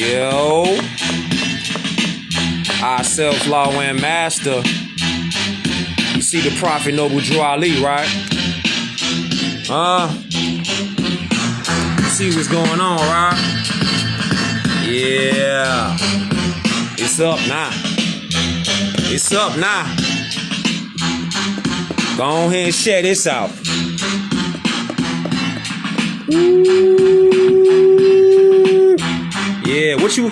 Yo, our self-lawing master. You see the Prophet Noble Drew Ali, right? See what's going on, right? Yeah. It's up now. It's up now. Go on ahead and share this out. Yeah, what you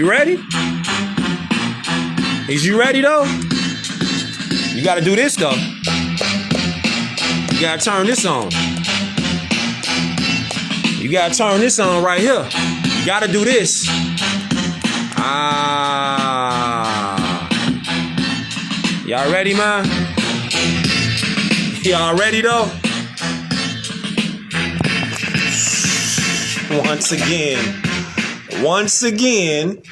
ready? Is you ready though? You gotta do this though. You gotta turn this on. You gotta turn this on right here. You gotta do this. Y'all ready, man? Y'all ready though? Once again,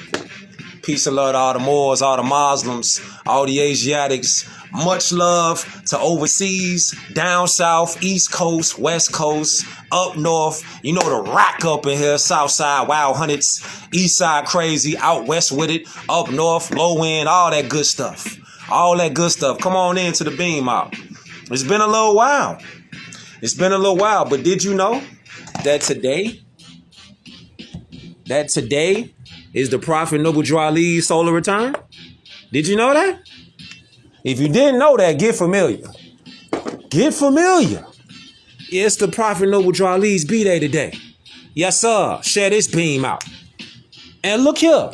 peace and love to all the Moors, all the Muslims, all the Asiatics. Much love to overseas, down south, east coast, west coast, up north. You know the rock up in here, south side, wild hundreds, east side crazy, out west with it, up north, low end, all that good stuff. All that good stuff. Come on into the beam out. It's been a little while. But did you know that today is the Prophet Noble Drew Ali's solar return? Did you know that? If you didn't know that, get familiar. Get familiar. It's the Prophet Noble Drew Ali's B-Day today. Yes, sir. Share this beam out. And look here.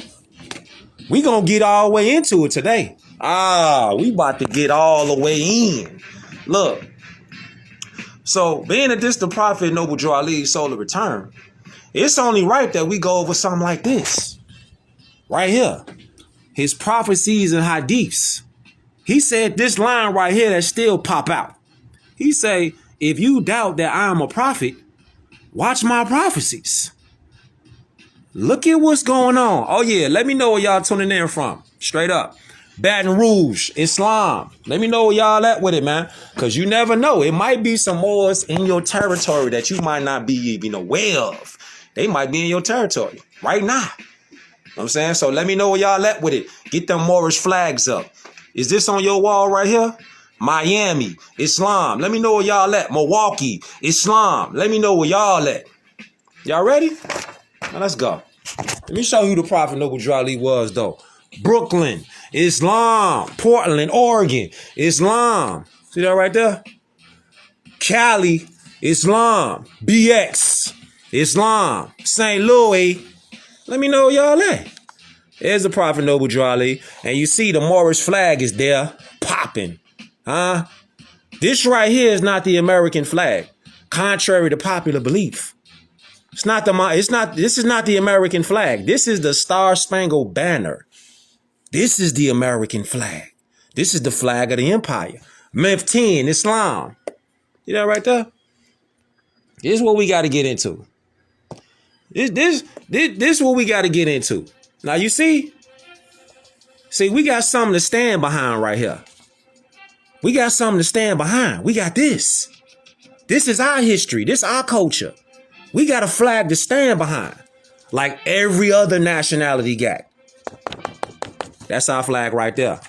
We gonna get all the way into it today. We about to get all the way in. Look. So, being that this the Prophet Noble Drew Ali's solar return, it's only right that we go over something like this. Right here. His prophecies and hadiths. He said this line right here that still pop out. He say, if you doubt that I am a prophet, watch my prophecies. Look at what's going on. Oh yeah, let me know where y'all tuning in from. Straight up. Baton Rouge, Islam. Let me know where y'all at with it, man. Because you never know. It might be some Moors in your territory that you might not be even aware of. They might be in your territory right now. You know what I'm saying? So let me know where y'all at with it. Get them Moorish flags up. Is this on your wall right here? Miami, Islam. Let me know where y'all at. Milwaukee, Islam. Let me know where y'all at. Y'all ready? Now let's go. Let me show you who the Prophet Noble Drew Ali was, though. Brooklyn, Islam. Portland, Oregon, Islam. See that right there? Cali, Islam. BX, Islam. St. Louis. Let me know where y'all at. There's the Prophet Noble Drew Ali. And you see the Moorish flag is there popping. This right here is not the American flag. Contrary to popular belief. This is not the American flag. This is the Star-Spangled Banner. This is the American flag. This is the flag of the empire. Memphis 10, Islam. See that right there? This is what we got to get into. This is what we got to get into. Now you see, we got something to stand behind right here. We got something to stand behind. We got this. This is our history. This is our culture. We got a flag to stand behind, like every other nationality got. That's our flag right there.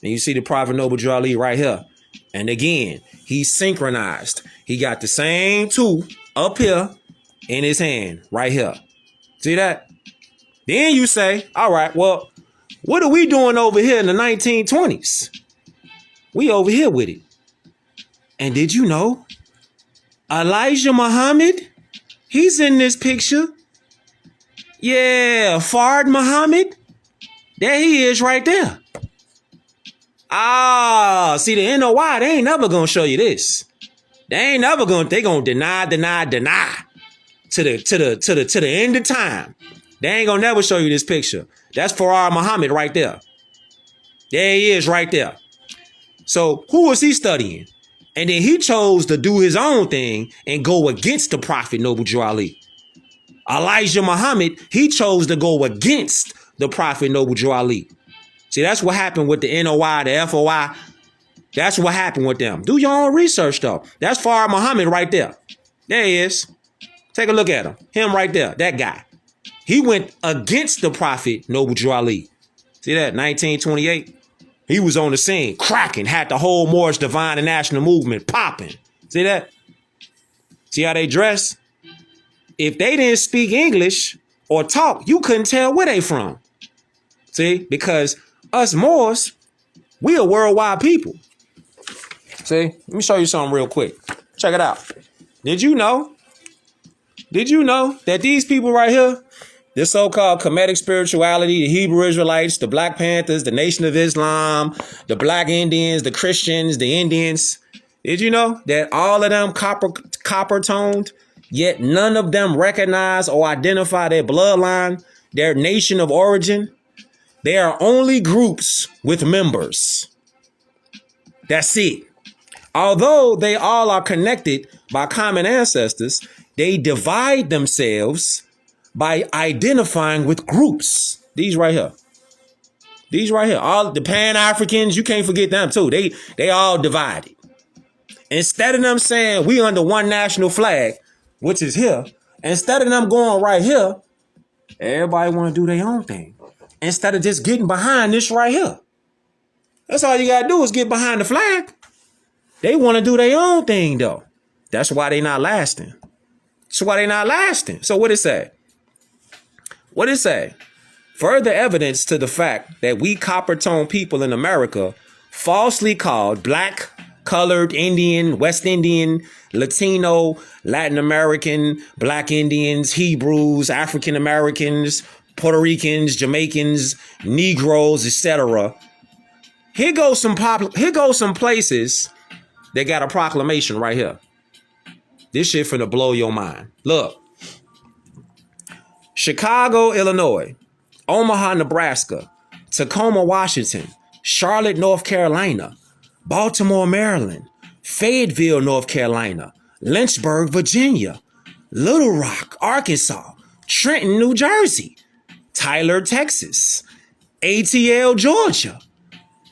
And you see the Prophet Noble Drew Ali right here. And again, he's synchronized. He got the same tool up here in his hand right here. See that? Then you say, all right, well, what are we doing over here in the 1920s? We over here with it. And did you know Elijah Muhammad? He's in this picture. Yeah, Fard Muhammad. There he is right there. See the NOI, they ain't never gonna show you this. They gonna deny to the end of time. They ain't gonna never show you this picture. That's Fard Muhammad right there. There he is right there. So who was he studying? And then he chose to do his own thing and go against the Prophet Noble Drew Ali. Elijah Muhammad, he chose to go against the Prophet Noble Drew Ali. See, that's what happened with the NOI, the FOI. That's what happened with them. Do your own research, though. That's Fard Muhammad right there. There he is. Take a look at him. Him right there. That guy. He went against the prophet Noble Drew Ali. See that? 1928. He was on the scene, cracking, had the whole Moorish divine and national movement popping. See that? See how they dress? If they didn't speak English or talk, you couldn't tell where they from. See? Because us Moors, we a worldwide people. See? Let me show you something real quick. Check it out. Did you know that these people right here, this so-called Kemetic spirituality, the Hebrew Israelites, the Black Panthers, the Nation of Islam, the Black Indians, the Christians, the Indians, did you know that all of them copper-toned, yet none of them recognize or identify their bloodline, their nation of origin? They are only groups with members. That's it. Although they all are connected by common ancestors, they divide themselves by identifying with groups. These right here. All the Pan-Africans, you can't forget them too. They all divided. Instead of them saying we under one national flag, which is here, instead of them going right here, everybody want to do their own thing. Instead of just getting behind this right here. That's all you got to do is get behind the flag. They want to do their own thing though. That's why they not lasting. So what it say? What it say? Further evidence to the fact that we copper-toned people in America, falsely called Black, Colored, Indian, West Indian, Latino, Latin American, Black Indians, Hebrews, African Americans, Puerto Ricans, Jamaicans, Negroes, etc. Here goes some places that got a proclamation right here. This shit finna blow your mind. Look. Chicago, Illinois, Omaha, Nebraska, Tacoma, Washington, Charlotte, North Carolina, Baltimore, Maryland, Fayetteville, North Carolina, Lynchburg, Virginia, Little Rock, Arkansas, Trenton, New Jersey, Tyler, Texas, ATL, Georgia.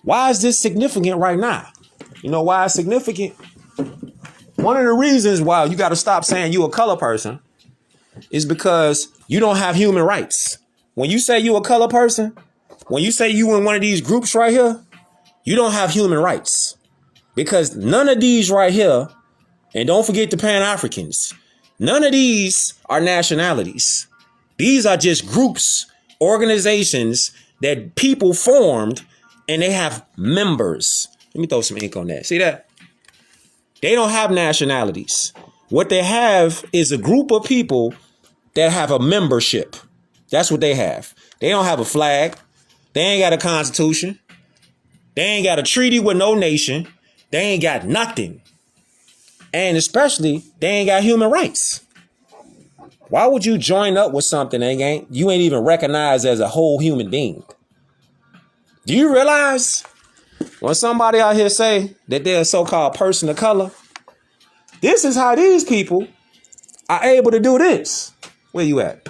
Why is this significant right now? You know why it's significant? One of the reasons why you got to stop saying you a color person is because you don't have human rights. When you say you a color person, when you say you in one of these groups right here, you don't have human rights. Because none of these right here, and don't forget the Pan-Africans, none of these are nationalities. These are just groups, organizations that people formed, and they have members. Let me throw some ink on that. See that? They don't have nationalities. What they have is a group of people that have a membership. That's what they have. They don't have a flag. They ain't got a constitution. They ain't got a treaty with no nation. They ain't got nothing. And especially, they ain't got human rights. Why would you join up with something that you ain't even recognized as a whole human being? Do you realize when somebody out here say that they're a so-called person of color, this is how these people are able to do this. Where you at?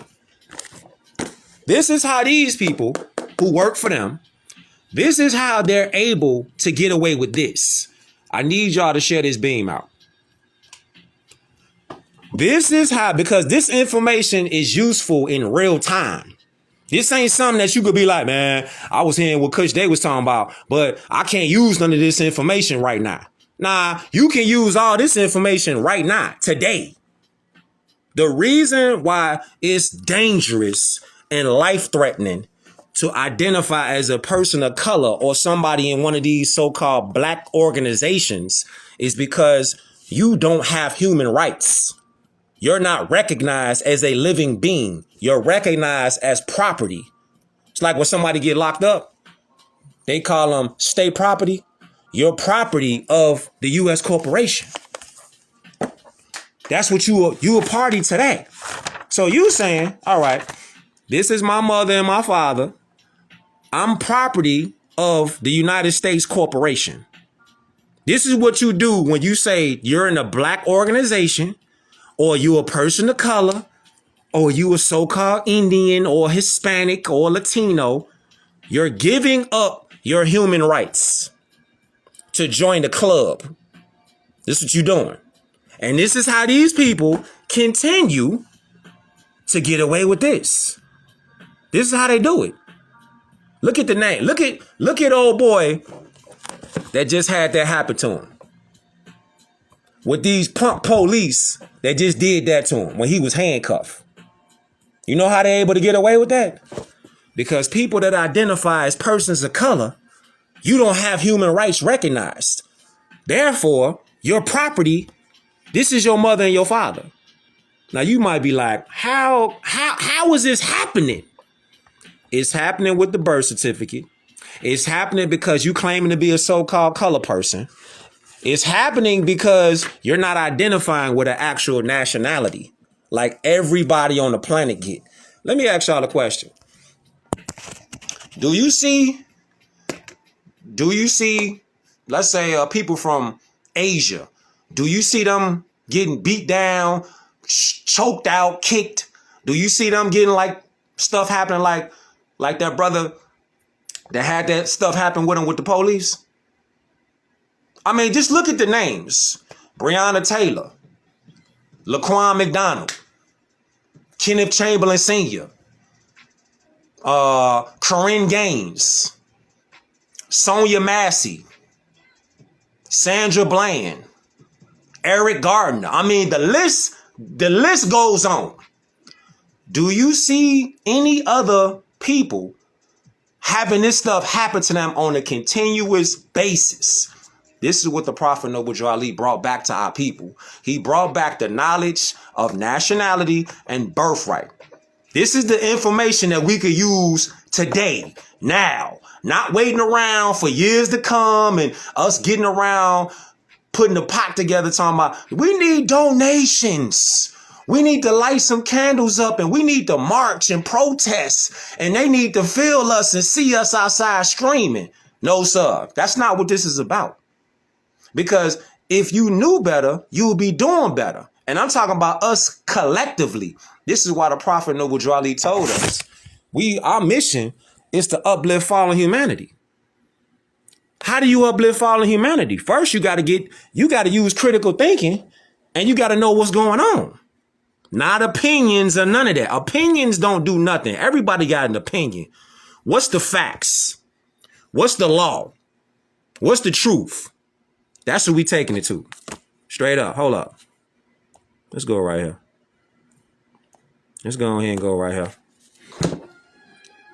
This is how these people who work for them, this is how they're able to get away with this. I need y'all to share this beam out. This is how, because this information is useful in real time. This ain't something that you could be like, man, I was hearing what Kush Day was talking about, but I can't use none of this information right now. Nah, you can use all this information right now, today. The reason why it's dangerous and life-threatening to identify as a person of color or somebody in one of these so-called black organizations is because you don't have human rights. You're not recognized as a living being. You're recognized as property. It's like when somebody get locked up, they call them state property. You're property of the U.S. corporation. That's what you a party to that. So you saying, all right, this is my mother and my father. I'm property of the United States corporation. This is what you do when you say you're in a black organization, or you a person of color, or you a so-called Indian or Hispanic or Latino. You're giving up your human rights to join the club. This is what you're doing. And this is how these people continue to get away with this. This is how they do it. Look at the name. Look at old boy that just had that happen to him. With these punk police that just did that to him when he was handcuffed. You know how they're able to get away with that? Because people that identify as persons of color, you don't have human rights recognized. Therefore, your property, this is your mother and your father. Now you might be like, how is this happening? It's happening with the birth certificate. It's happening because you claiming to be a so-called color person. It's happening because you're not identifying with an actual nationality like everybody on the planet get. Let me ask y'all a question. Do you see, let's say people from Asia, do you see them getting beat down, choked out, kicked? Do you see them getting like stuff happening like that brother that had that stuff happen with him with the police? I mean, just look at the names. Breonna Taylor, Laquan McDonald, Kenneth Chamberlain Sr., Corinne Gaines, Sonia Massey, Sandra Bland, Eric Gardner. I mean, the list goes on. Do you see any other people having this stuff happen to them on a continuous basis? This is what the Prophet Noble Drew Ali brought back to our people. He brought back the knowledge of nationality and birthright. This is the information that we could use today, now, not waiting around for years to come and us getting around, putting the pot together, talking about, we need donations. We need to light some candles up and we need to march and protest and they need to feel us and see us outside screaming. No, sir. That's not what this is about. Because if you knew better, you would be doing better. And I'm talking about us collectively. This is why the Prophet Noble Drew Ali told us. Our mission is to uplift fallen humanity. How do you uplift fallen humanity? First, you got to use critical thinking and you got to know what's going on. Not opinions or none of that. Opinions don't do nothing. Everybody got an opinion. What's the facts? What's the law? What's the truth? That's what we taking it to. Straight up. Hold up. Let's go right here. Let's go ahead and go right here.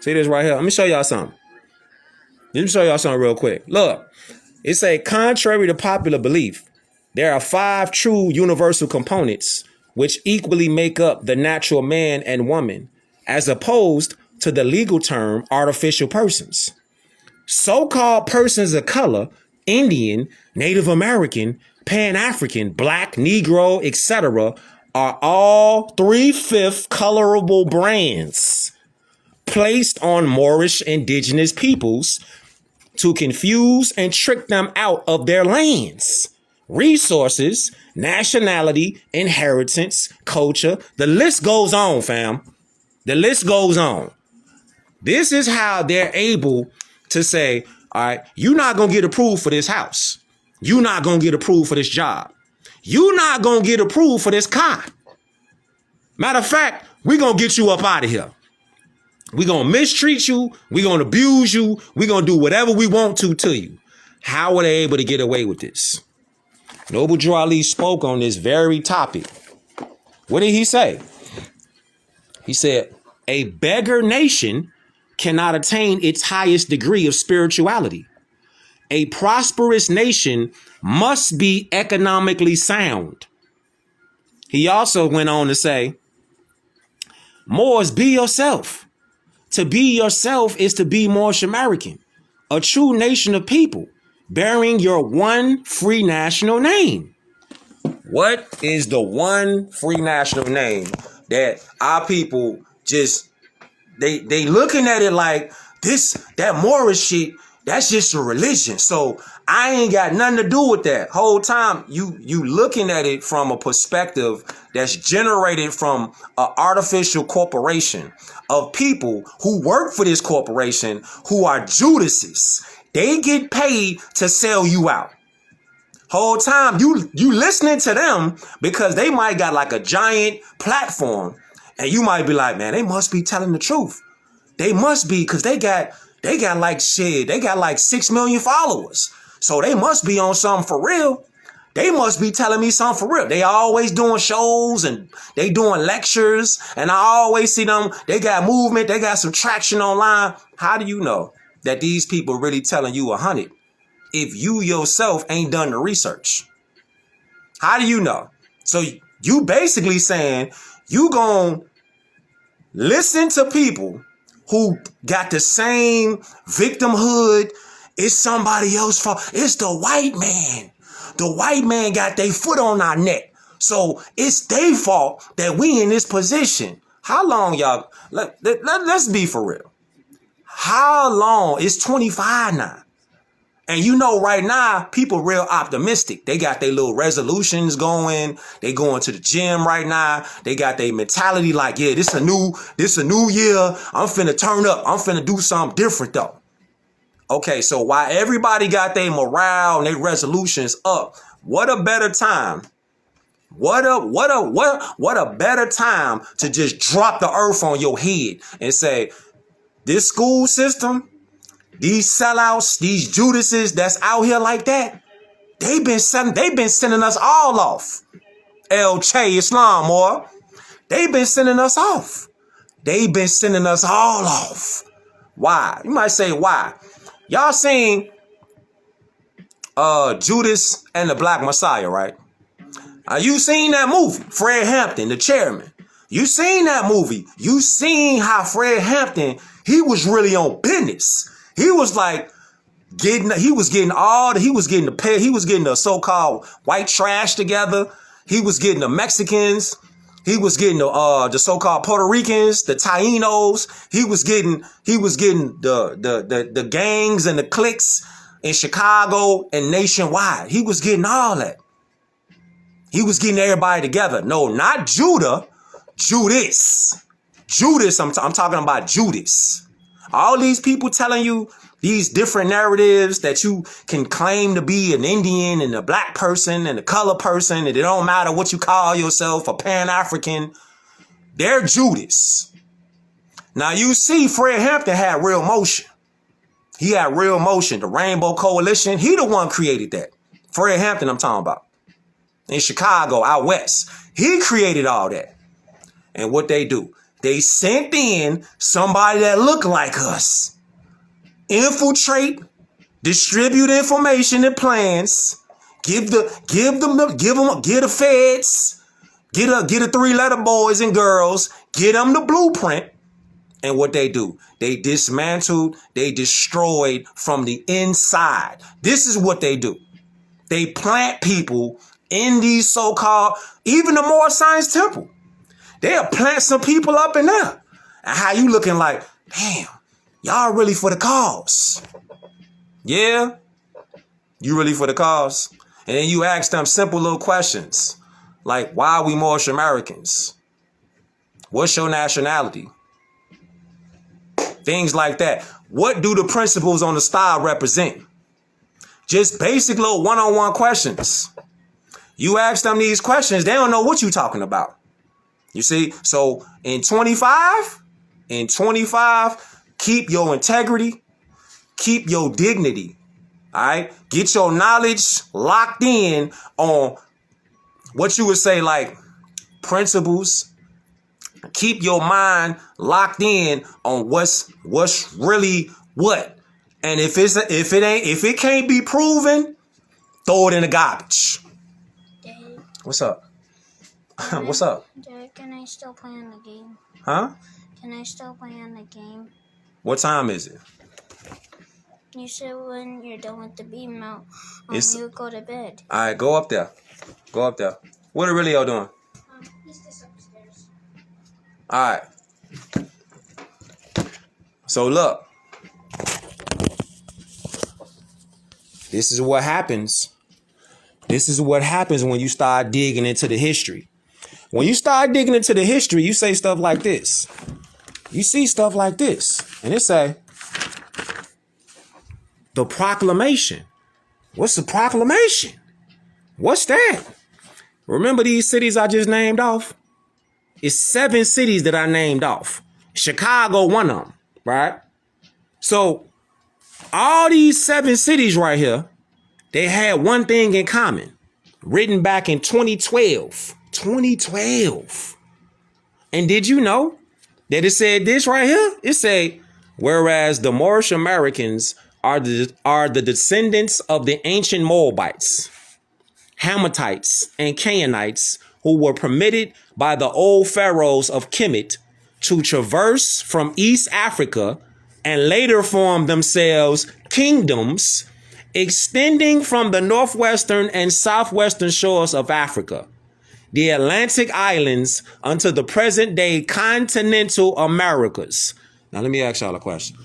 See this right here? Let me show y'all something. Let me show y'all something real quick. Look, it say, contrary to popular belief, there are 5 true universal components which equally make up the natural man and woman, as opposed to the legal term artificial persons. So-called persons of color, Indian, Native American, Pan-African, Black, Negro, etc., are all 3/5 colorable brands placed on Moorish indigenous peoples to confuse and trick them out of their lands, resources, nationality, inheritance, culture. The list goes on, fam. The list goes on. This is how they're able to say, all right, you're not going to get approved for this house. You're not going to get approved for this job. You're not going to get approved for this car. Matter of fact, we're going to get you up out of here. We're going to mistreat you. We're going to abuse you. We're going to do whatever we want to you. How are they able to get away with this? Noble Drew Ali spoke on this very topic. What did he say? He said, a beggar nation cannot attain its highest degree of spirituality. A prosperous nation must be economically sound. He also went on to say, Moors, be yourself. To be yourself is to be Moorish American, a true nation of people, bearing your one free national name. What is the one free national name that our people just, they looking at it like that Moorish shit, that's just a religion. So I ain't got nothing to do with that. Whole time you looking at it from a perspective that's generated from an artificial corporation of people who work for this corporation who are Judases. They get paid to sell you out. Whole time you listening to them because they might got like a giant platform and you might be like, man, they must be telling the truth. They must be, because they got like shit. They got like 6 million followers. So they must be on something for real. They must be telling me something for real. They always doing shows and they doing lectures. And I always see them. They got movement. They got some traction online. How do you know that these people really telling you 100 if you yourself ain't done the research? How do you know? So you basically saying you gonna listen to people who got the same victimhood. It's somebody else's fault. It's the white man. The white man got their foot on our neck. So it's their fault that we in this position. How long, y'all? Let's be for real. How long? It's 25 now. And you know, right now, people real optimistic. They got their little resolutions going. They going to the gym right now. They got their mentality like, yeah, this a new year. I'm finna turn up. I'm finna do something different though. Okay, so while everybody got their morale and their resolutions up, what a better time. What a better time to just drop the earth on your head and say, this school system, these sellouts, these Judases that's out here like that, they've been sending us all off. El Che Islam, or they've been sending us off. They've been sending us all off. Why? You might say why? Y'all seen Judas and the Black Messiah, right? You seen that movie, Fred Hampton, the chairman. You seen that movie. You seen how Fred Hampton, he was really on business. He was like getting the so-called white trash together. He was getting the Mexicans. He was getting the so-called Puerto Ricans, the Tainos. He was getting the gangs and the cliques in Chicago and nationwide. He was getting all that. He was getting everybody together. No, not Judah, Judas. Judas, I'm talking about Judas. All these people telling you these different narratives that you can claim to be an Indian and a black person and a color person, and it don't matter what you call yourself, a Pan-African, they're Judas. Now you see Fred Hampton had real motion. He had real motion. The Rainbow Coalition, he the one created that. Fred Hampton I'm talking about. In Chicago, out west. He created all that. And what they do? They sent in somebody that looked like us. Infiltrate, distribute information and plans, give the feds, get the 3-letter boys and girls, get them the blueprint. And what they do, they dismantled, they destroyed from the inside. This is what they do. They plant people in these so-called, even the Moore Science Temple. They'll plant some people up in there. And how you looking like, damn, y'all really for the cause. Yeah, you really for the cause. And then you ask them simple little questions. Like, why are we Moorish Americans? What's your nationality? Things like that. What do the principles on the style represent? Just basic little one-on-one questions. You ask them these questions, they don't know what you're talking about. You see? So in 25, keep your integrity, keep your dignity. All right? Get your knowledge locked in on what you would say like principles. Keep your mind locked in on what's really what. And if it can't be proven, throw it in the garbage. Dad, What's up? What's up? Dad, can I still play on the game? Huh? Can I still play on the game? What time is it? You said when you're done with the beam mount, you go to bed. All right, go up there. Go up there. What are Aurelio doing? He's just upstairs. All right. So look. This is what happens. This is what happens when you start digging into the history. When you start digging into the history, you say stuff like this. You see stuff like this. And it say, the proclamation. What's the proclamation? What's that? Remember these cities I just named off? It's 7 cities that I named off. Chicago, one of them. right? So all these 7 cities right here, they had one thing in common, written back in 2012. 2012. And did you know that it said this right here? It said, whereas the Moorish Americans are the descendants of the ancient Moabites, Hammatites, and Canaanites who were permitted by the old pharaohs of Kemet to traverse from East Africa and later form themselves kingdoms extending from the northwestern and southwestern shores of Africa, the Atlantic islands, unto the present day continental Americas. Now let me ask y'all a question.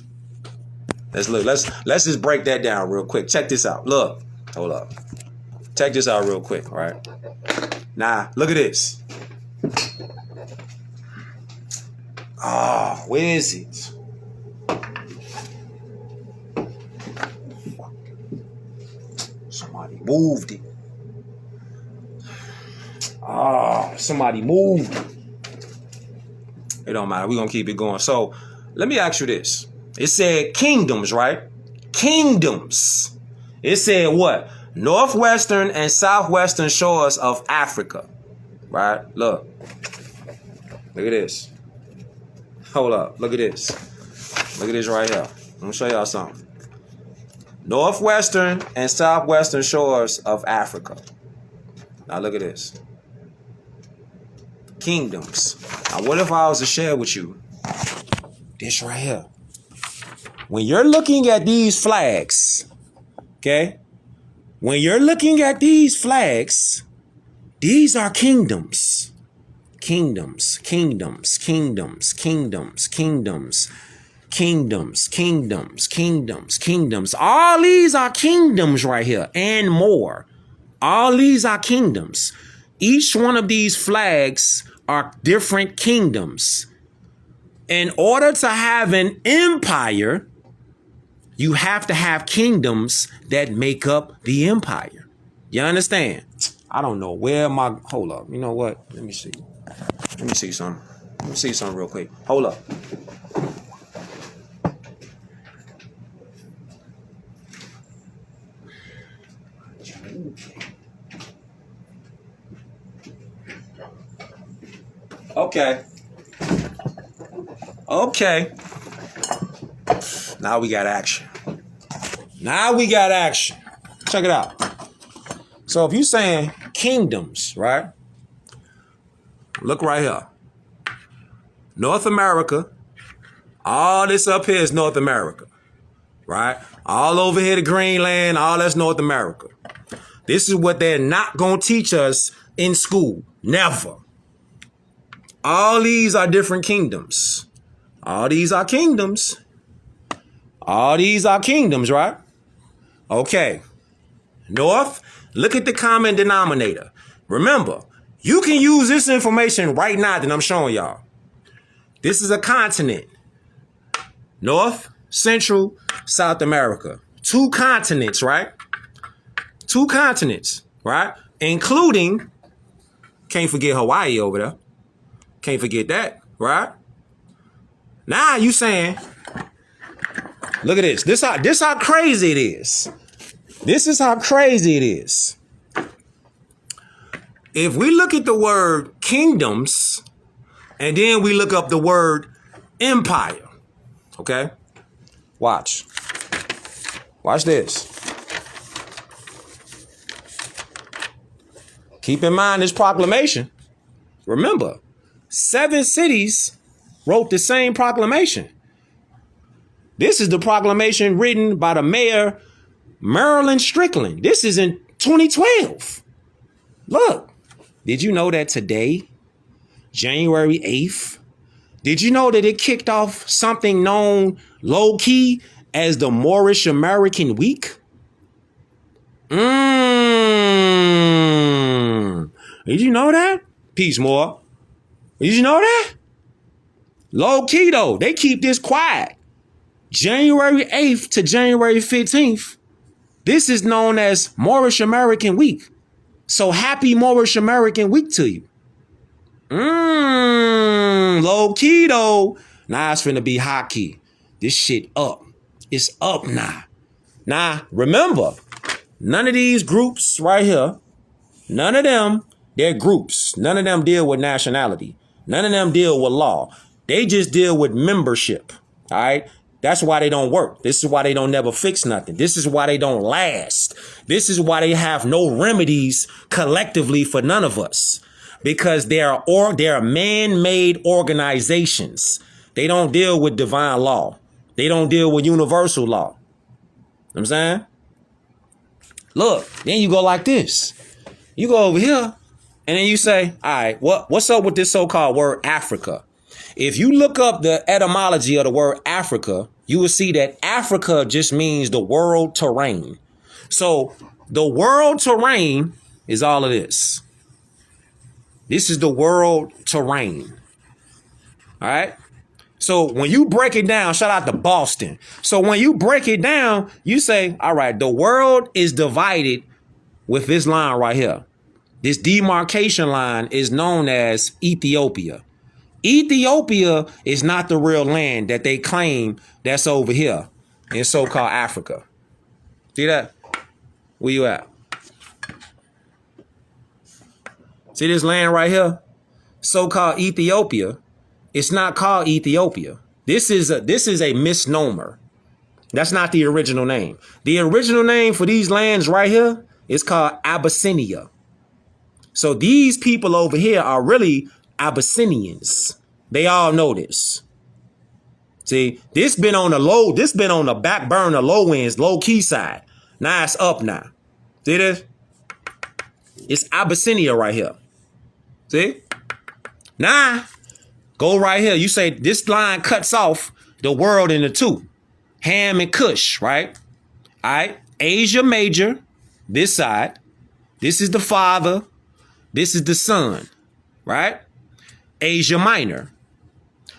Let's look. Let's just break that down real quick. Check this out. Look, hold up. Check this out real quick. All right. Now look at this. Where is it? Somebody moved it. Somebody moved it. It don't matter. We're going to keep it going. So let me ask you this. It said kingdoms, right? Kingdoms. It said what? Northwestern and southwestern shores of Africa. Right? Look. Look at this. Hold up. Look at this. Look at this right here. I'm going to show y'all something. Northwestern and southwestern shores of Africa. Now look at this. Kingdoms. Now what if I was to share with you this right here? When you're looking at these flags, okay? When you're looking at these flags, these are kingdoms. Kingdoms, kingdoms, kingdoms, kingdoms, kingdoms, kingdoms, kingdoms, kingdoms, kingdoms. All these are kingdoms right here and more. All these are kingdoms. Each one of these flags are different kingdoms. In order to have an empire, you have to have kingdoms that make up the empire. You understand? I don't know where my... Hold up. You know what? Let me see. Let me see something. Let me see something real quick. Hold up. Okay. Okay. Now we got action. Now we got action. Check it out. So if you're saying kingdoms, right? Look right here. North America. All this up here is North America. Right? All over here to Greenland, all that's North America. This is what they're not going to teach us in school. Never. All these are different kingdoms. All these are kingdoms. All these are kingdoms, right? Okay. North, look at the common denominator. Remember, you can use this information right now that I'm showing y'all. This is a continent. North, Central, South America. 2 continents, right? 2 continents, right? Including, can't forget Hawaii over there. Can't forget that, right? Now you saying, look at this. This how crazy it is. This is how crazy it is. If we look at the word kingdoms and then we look up the word empire, okay? Watch. Watch this. Keep in mind this proclamation. Remember, 7 cities wrote the same proclamation. This is the proclamation written by the mayor, Marilyn Strickland. This is in 2012. Look, did you know that today, January 8th, did you know that it kicked off something known low-key as the Moorish American Week? Did you know that? Peace, Moore. Did you know that? Low-key, though. They keep this quiet. January 8th to January 15th. This is known as Moorish American Week. So happy Moorish American Week to you. Low key though. Now it's finna be high key. This shit up. It's up now. Now, remember, none of these groups right here, none of them, they're groups. None of them deal with nationality. None of them deal with law. They just deal with membership. All right? That's why they don't work. This is why they don't never fix nothing. This is why they don't last. This is why they have no remedies collectively for none of us. Because they're man-made organizations. They don't deal with divine law. They don't deal with universal law. You know what I'm saying? Look, then you go like this. You go over here, and then you say, all right, what's up with this so-called word Africa? If you look up the etymology of the word Africa, you will see that Africa just means the world terrain. So the world terrain is all of this. This is the world terrain. All right. So when you break it down, shout out to Boston. So when you break it down, you say, all right, the world is divided with this line right here. This demarcation line is known as Ethiopia. Ethiopia is not the real land that they claim that's over here in so-called Africa. See that? Where you at? See this land right here? So-called Ethiopia. It's not called Ethiopia. This is a misnomer. That's not the original name. The original name for these lands right here is called Abyssinia. So these people over here are really Abyssinians. They all know this. See, this been on the back burner, low ends, low key side. Now it's up now. See this? It's Abyssinia right here. See? Now, go right here. You say this line cuts off the world into two. Ham and Kush, right? All right. Asia Major, this side. This is the father. This is the son, right? Asia Minor.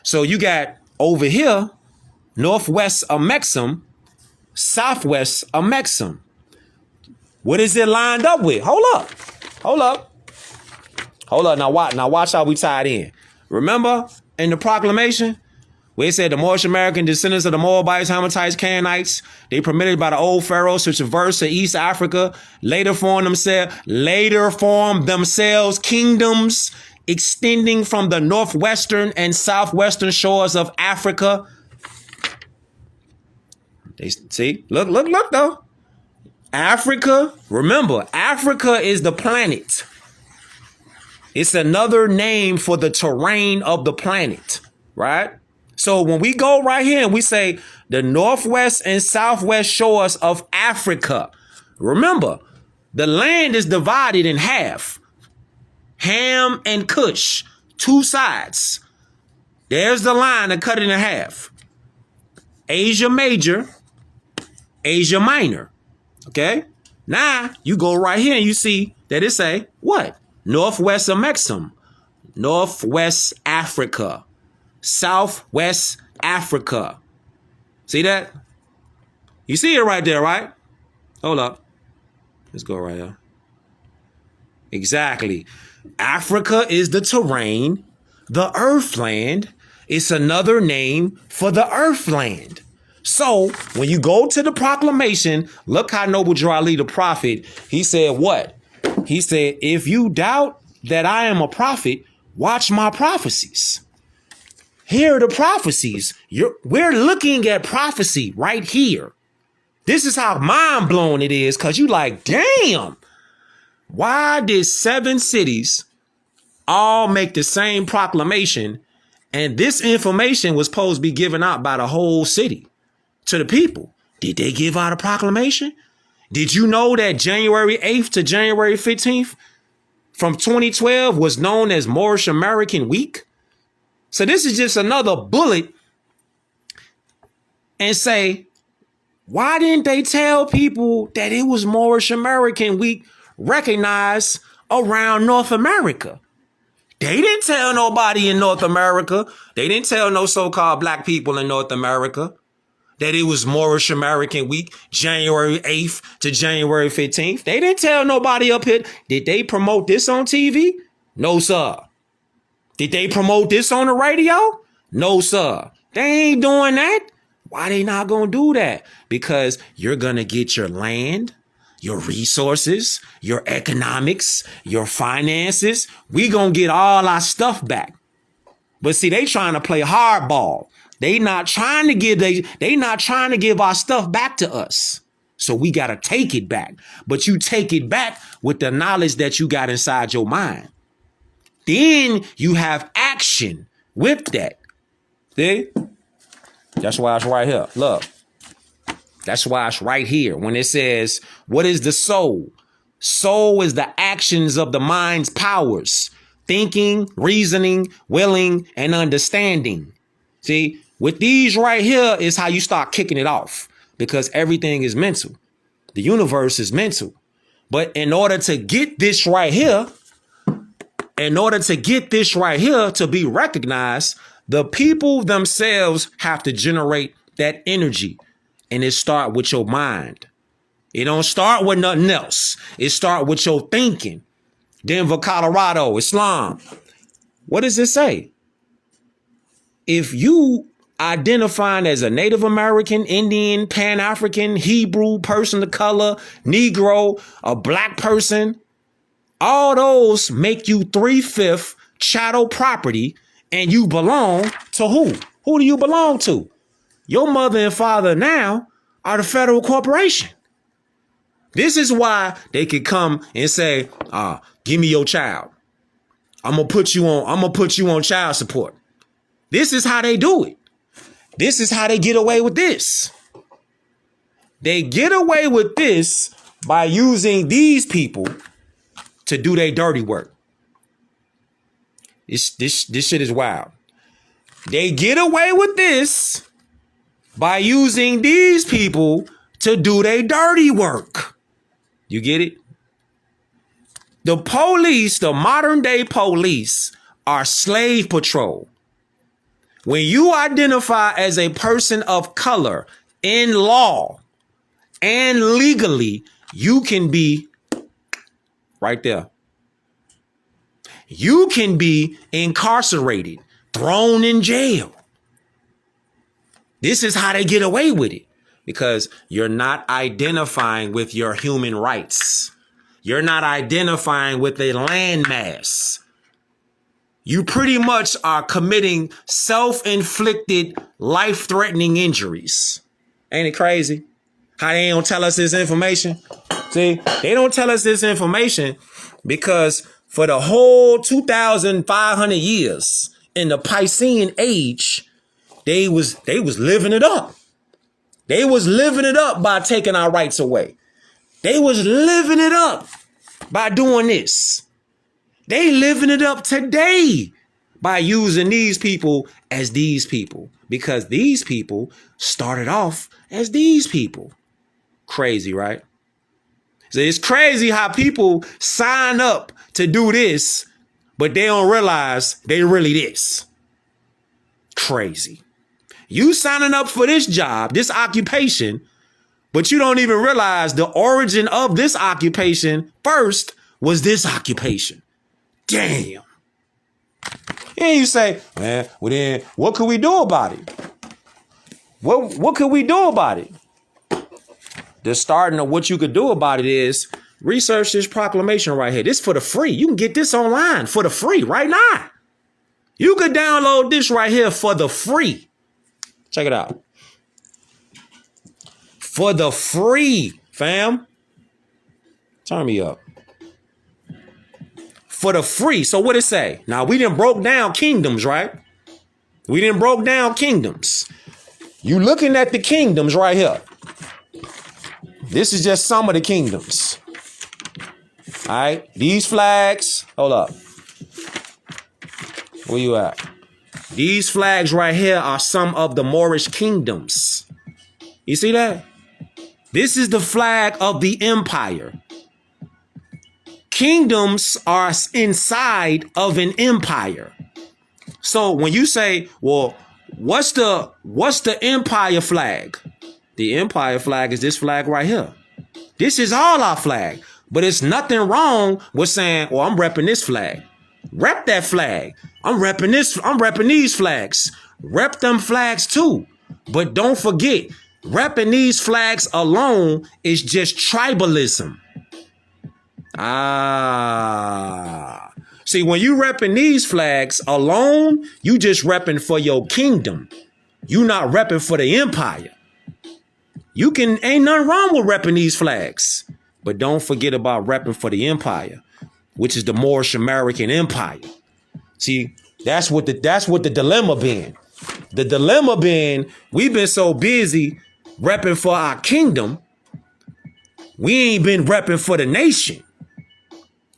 So you got over here, Northwest Amexem, Southwest Amexem. What is it lined up with? Hold up. Now watch how we tied in. Remember in the proclamation where it said the Moorish American descendants of the Moabites, Hammatites, Canaanites, they permitted by the old pharaohs to traverse to East Africa, later formed themselves kingdoms extending from the northwestern and southwestern shores of Africa. They see, look though. Africa, remember, Africa is the planet. It's another name for the terrain of the planet, right? So when we go right here and we say the northwest and southwest shores of Africa, remember, the land is divided in half. Ham and Kush, two sides. There's the line that cut it in half. Asia Major, Asia Minor. Okay? Now you go right here and you see that it say what? Northwest Amexem, Northwest Africa, Southwest Africa. See that? You see it right there, right? Hold up. Let's go right here. Exactly. Africa is the terrain. The earthland is another name for the earthland. So when you go to the proclamation, look how Noble Drew Ali, the prophet, he said what? He said, if you doubt that I am a prophet, watch my prophecies. Here are the prophecies. We're looking at prophecy right here. This is how mind blowing it is, because you like, damn, why did 7 cities all make the same proclamation? And this information was supposed to be given out by the whole city to the people. Did they give out a proclamation? Did you know that January 8th to January 15th from 2012 was known as Moorish American Week? So this is just another bullet and say, why didn't they tell people that it was Moorish American Week recognized around North America? They didn't tell nobody in North America. They didn't tell no so-called black people in North America that it was Moorish American Week, January 8th to January 15th. They didn't tell nobody up here. Did they promote this on TV? No, sir. Did they promote this on the radio? No, sir. They ain't doing that. Why they not going to do that? Because you're going to get your land, your resources, your economics, your finances. We going to get all our stuff back. But see, they trying to play hardball. They not trying to give our stuff back to us. So we got to take it back. But you take it back with the knowledge that you got inside your mind. Then you have action with that. See? That's why it's right here. Look. That's why it's right here. When it says, what is the soul? Soul is the actions of the mind's powers. Thinking, reasoning, willing, and understanding. See, with these right here is how you start kicking it off. Because everything is mental. The universe is mental. But in order to get this right here, to be recognized, the people themselves have to generate that energy. And it start with your mind. It don't start with nothing else. It start with your thinking. Denver, Colorado, Islam. What does it say? If you identifying as a Native American, Indian, Pan-African, Hebrew, person of color, Negro, a black person, all those make you 3/5 chattel property, and you belong to who? Who do you belong to? Your mother and father now are the federal corporation. This is why they could come and say, give me your child. I'm gonna put you on child support. This is how they do it. This is how they get away with this. They get away with this by using these people to do their dirty work. This shit is wild. They get away with this by using these people to do their dirty work. You get it? The police, the modern day police, are slave patrol. When you identify as a person of color in law and legally, you can be right there. You can be incarcerated, thrown in jail. This is how they get away with it, because you're not identifying with your human rights. You're not identifying with a landmass. You pretty much are committing self-inflicted, life-threatening injuries. Ain't it crazy? How they don't tell us this information? See, they don't tell us this information because for the whole 2,500 years in the Piscean age, they was living it up. They was living it up by taking our rights away. They was living it up by doing this. They living it up today by using these people as these people, because these people started off as these people. Crazy, right? So it's crazy how people sign up to do this, but they don't realize they really this. Crazy. You signing up for this job, this occupation, but you don't even realize the origin of this occupation first was this occupation. Damn. And you say, man, well then, what could we do about it? What could we do about it? The starting of what you could do about it is research this proclamation right here. This for the free. You can get this online for the free right now. You could download this right here for the free. Check it out. For the free, fam. Turn me up. For the free. So what it say? Now we done broke down kingdoms, right? We done broke down kingdoms. You looking at the kingdoms right here. This is just some of the kingdoms. All right. These flags. Hold up. Where you at? These flags right here are some of the Moorish kingdoms. You see that? This is the flag of the empire. Kingdoms are inside of an empire. So when you say, well, what's the empire flag? The empire flag is this flag right here. This is all our flag. But it's nothing wrong with saying, well, I'm repping this flag. Rep that flag. I'm repping this. I'm repping these flags. Rep them flags too. But don't forget, repping these flags alone is just tribalism. See, when you repping these flags alone, you just repping for your kingdom. You not repping for the empire. Ain't nothing wrong with repping these flags. But don't forget about repping for the empire, which is the Moorish American Empire. See, that's what the dilemma been. The dilemma been, we've been so busy repping for our kingdom, we ain't been repping for the nation.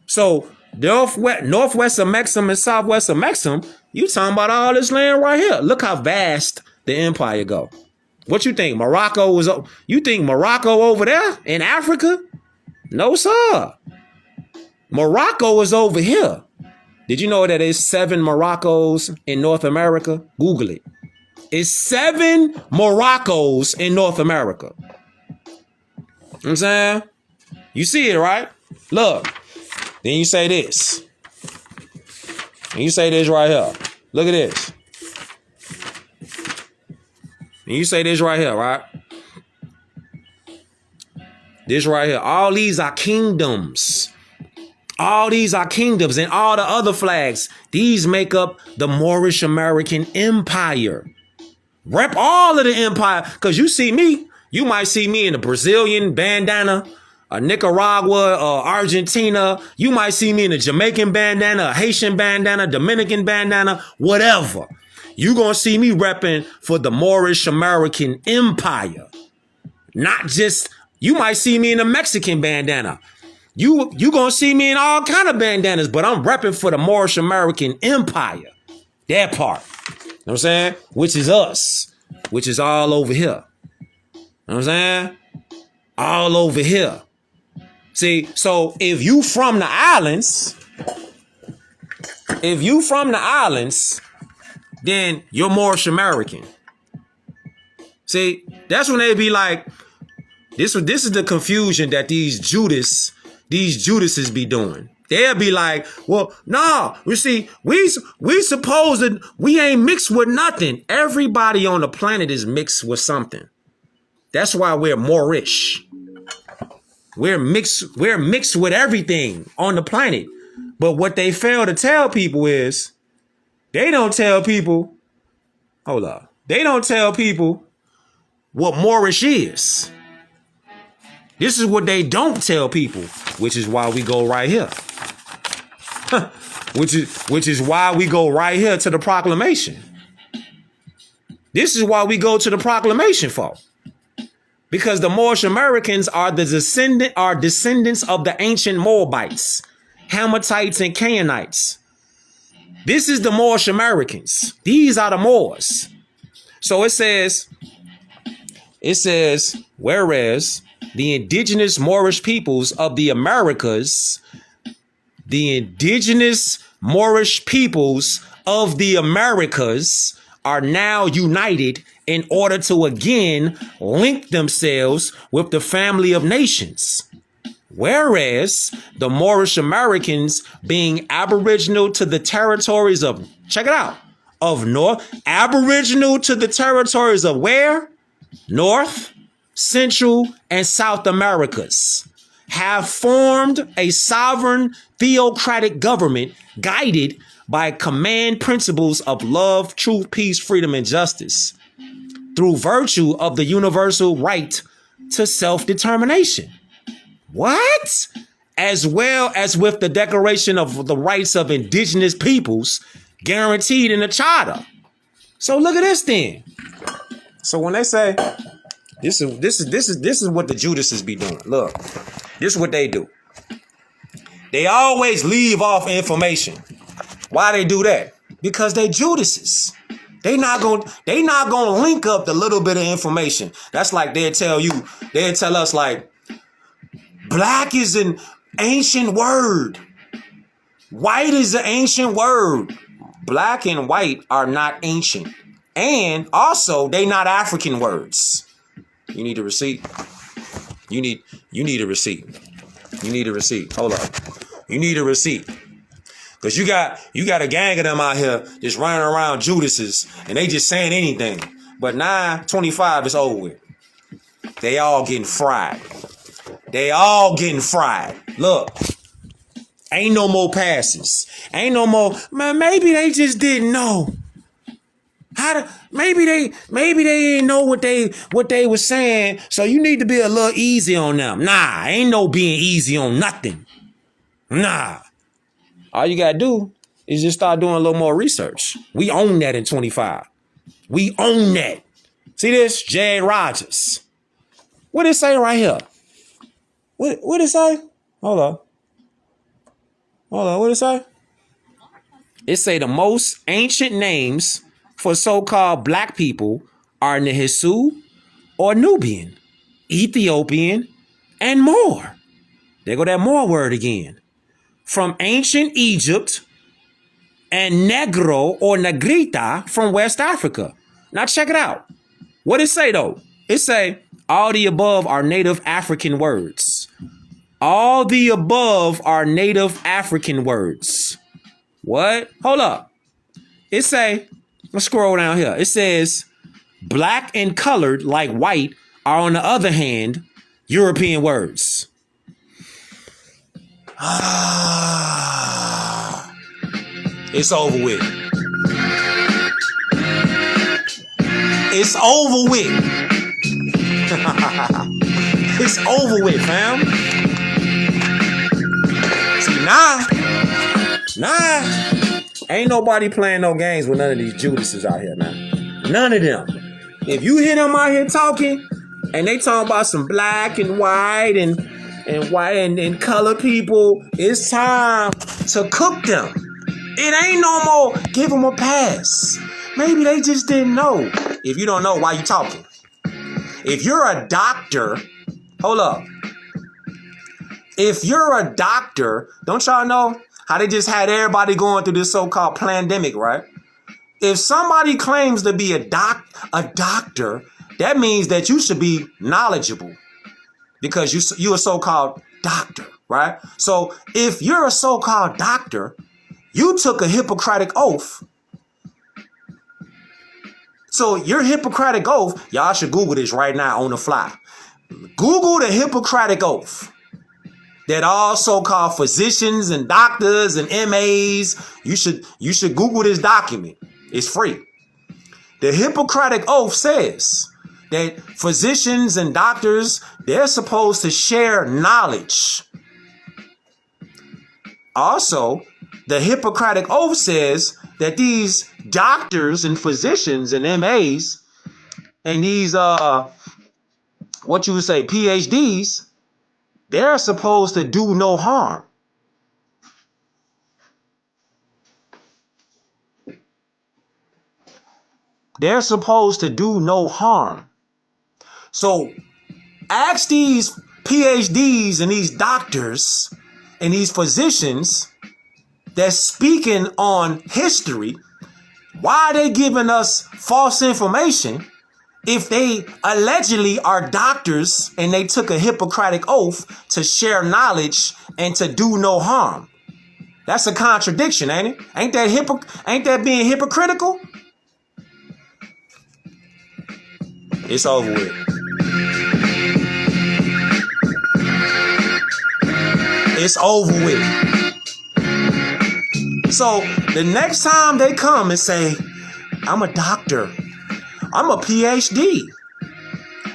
So northwest of Mexham and southwest of Mexham, you talking about all this land right here. Look how vast the empire go. What you think? You think Morocco over there in Africa? No, sir. Morocco is over here. Did you know that there's 7 Moroccos in North America? Google it. It's 7 Moroccos in North America. You know what I'm saying? You see it, right? Look. Then you say this. And you say this right here. Look at this. And you say this right here, right? This right here. All these are kingdoms. All these are kingdoms, and all the other flags, these make up the Moorish American Empire. Rep all of the empire, because you might see me in a Brazilian bandana, a Nicaragua, Argentina. You might see me in a Jamaican bandana, a Haitian bandana, Dominican bandana, whatever. You gonna see me repping for the Moorish American Empire. Not just, you might see me in a Mexican bandana. You gonna see me in all kind of bandanas, but I'm repping for the Moorish American Empire. That part. You know what I'm saying? Which is us. Which is all over here. You know what I'm saying? All over here. See, so if you from the islands, then you're Moorish American. See, that's when they be like, this is the confusion that these Judases be doing. They'll be like, well, no, you see, we suppose that we ain't mixed with nothing. Everybody on the planet is mixed with something. That's why we're Moorish. We're mixed with everything on the planet. But what they fail to tell people is, they don't tell people what Moorish is. This is what they don't tell people, which is why we go right here. which is why we go right here to the proclamation. This is why we go to the proclamation for. Because the Moorish Americans are descendants of the ancient Moabites, Hammatites, and Canaanites. This is the Moorish Americans. These are the Moors. So it says, whereas the indigenous Moorish peoples of the Americas, are now united in order to again link themselves with the family of nations. Whereas the Moorish Americans, being aboriginal to the territories of, aboriginal to the territories of where? North, Central, and South Americas, have formed a sovereign theocratic government guided by command principles of love, truth, peace, freedom, and justice, through virtue of the universal right to self-determination. What? As well as with the Declaration of the Rights of Indigenous Peoples guaranteed in the Charter. So look at this then. So when they say this is what the Judases be doing. Look, this is what they do. They always leave off information. Why they do that? Because they Judases. They not gonna link up the little bit of information. That's like they'll tell us like, black is an ancient word. White is an ancient word. Black and white are not ancient. And also, they not African words. You need a receipt. You need a receipt. You need a receipt. Hold up. You need a receipt. Because you got a gang of them out here just running around Judases, and they just saying anything. But 9/25 is over with. They all getting fried. They all getting fried. Look, ain't no more passes. Ain't no more. Man, maybe they just didn't know. Maybe they didn't know what they were saying. So you need to be a little easy on them. Nah, ain't no being easy on nothing. Nah. All you gotta do is just start doing a little more research. We own that in 25. We own that. See this? Jay Rogers. What it say right here? What it say? Hold on. What it say? It say the most ancient names for so-called black people are Nehisu or Nubian, Ethiopian, and more. There go that more word again. From ancient Egypt and Negro or Negrita from West Africa. Now check it out. What it say though? It say all the above are native African words. All the above are native African words. What? Hold up. It say, let's scroll down here. It says black and colored like white are on the other hand European words. It's over with. It's over with. It's over with, fam. See, nah, ain't nobody playing no games with none of these Judases out here, man. None of them. If you hear them out here talking, and they talking about some black and white and color people, it's time to cook them. It ain't no more give them a pass. Maybe they just didn't know. If you don't know, why you talking? If you're a doctor, hold up. If you're a doctor, don't y'all know how they just had everybody going through this so-called pandemic, right? If somebody claims to be a doctor, that means that you should be knowledgeable because you're a so-called doctor, right? So if you're a so-called doctor, you took a Hippocratic oath. So your Hippocratic oath, y'all should Google this right now on the fly. Google the Hippocratic oath that all so-called physicians and doctors and MAs, you should Google this document. It's free. The Hippocratic oath says that physicians and doctors, they're supposed to share knowledge. Also, the Hippocratic oath says that these doctors and physicians and MAs and these what you would say PhDs, they're supposed to do no harm. They're supposed to do no harm. So ask these PhDs and these doctors and these physicians that's speaking on history, why are they giving us false information if they allegedly are doctors and they took a Hippocratic oath to share knowledge and to do no harm? That's a contradiction, ain't it? Ain't that being hypocritical? It's over with. It's over with. So the next time they come and say, I'm a doctor, I'm a PhD,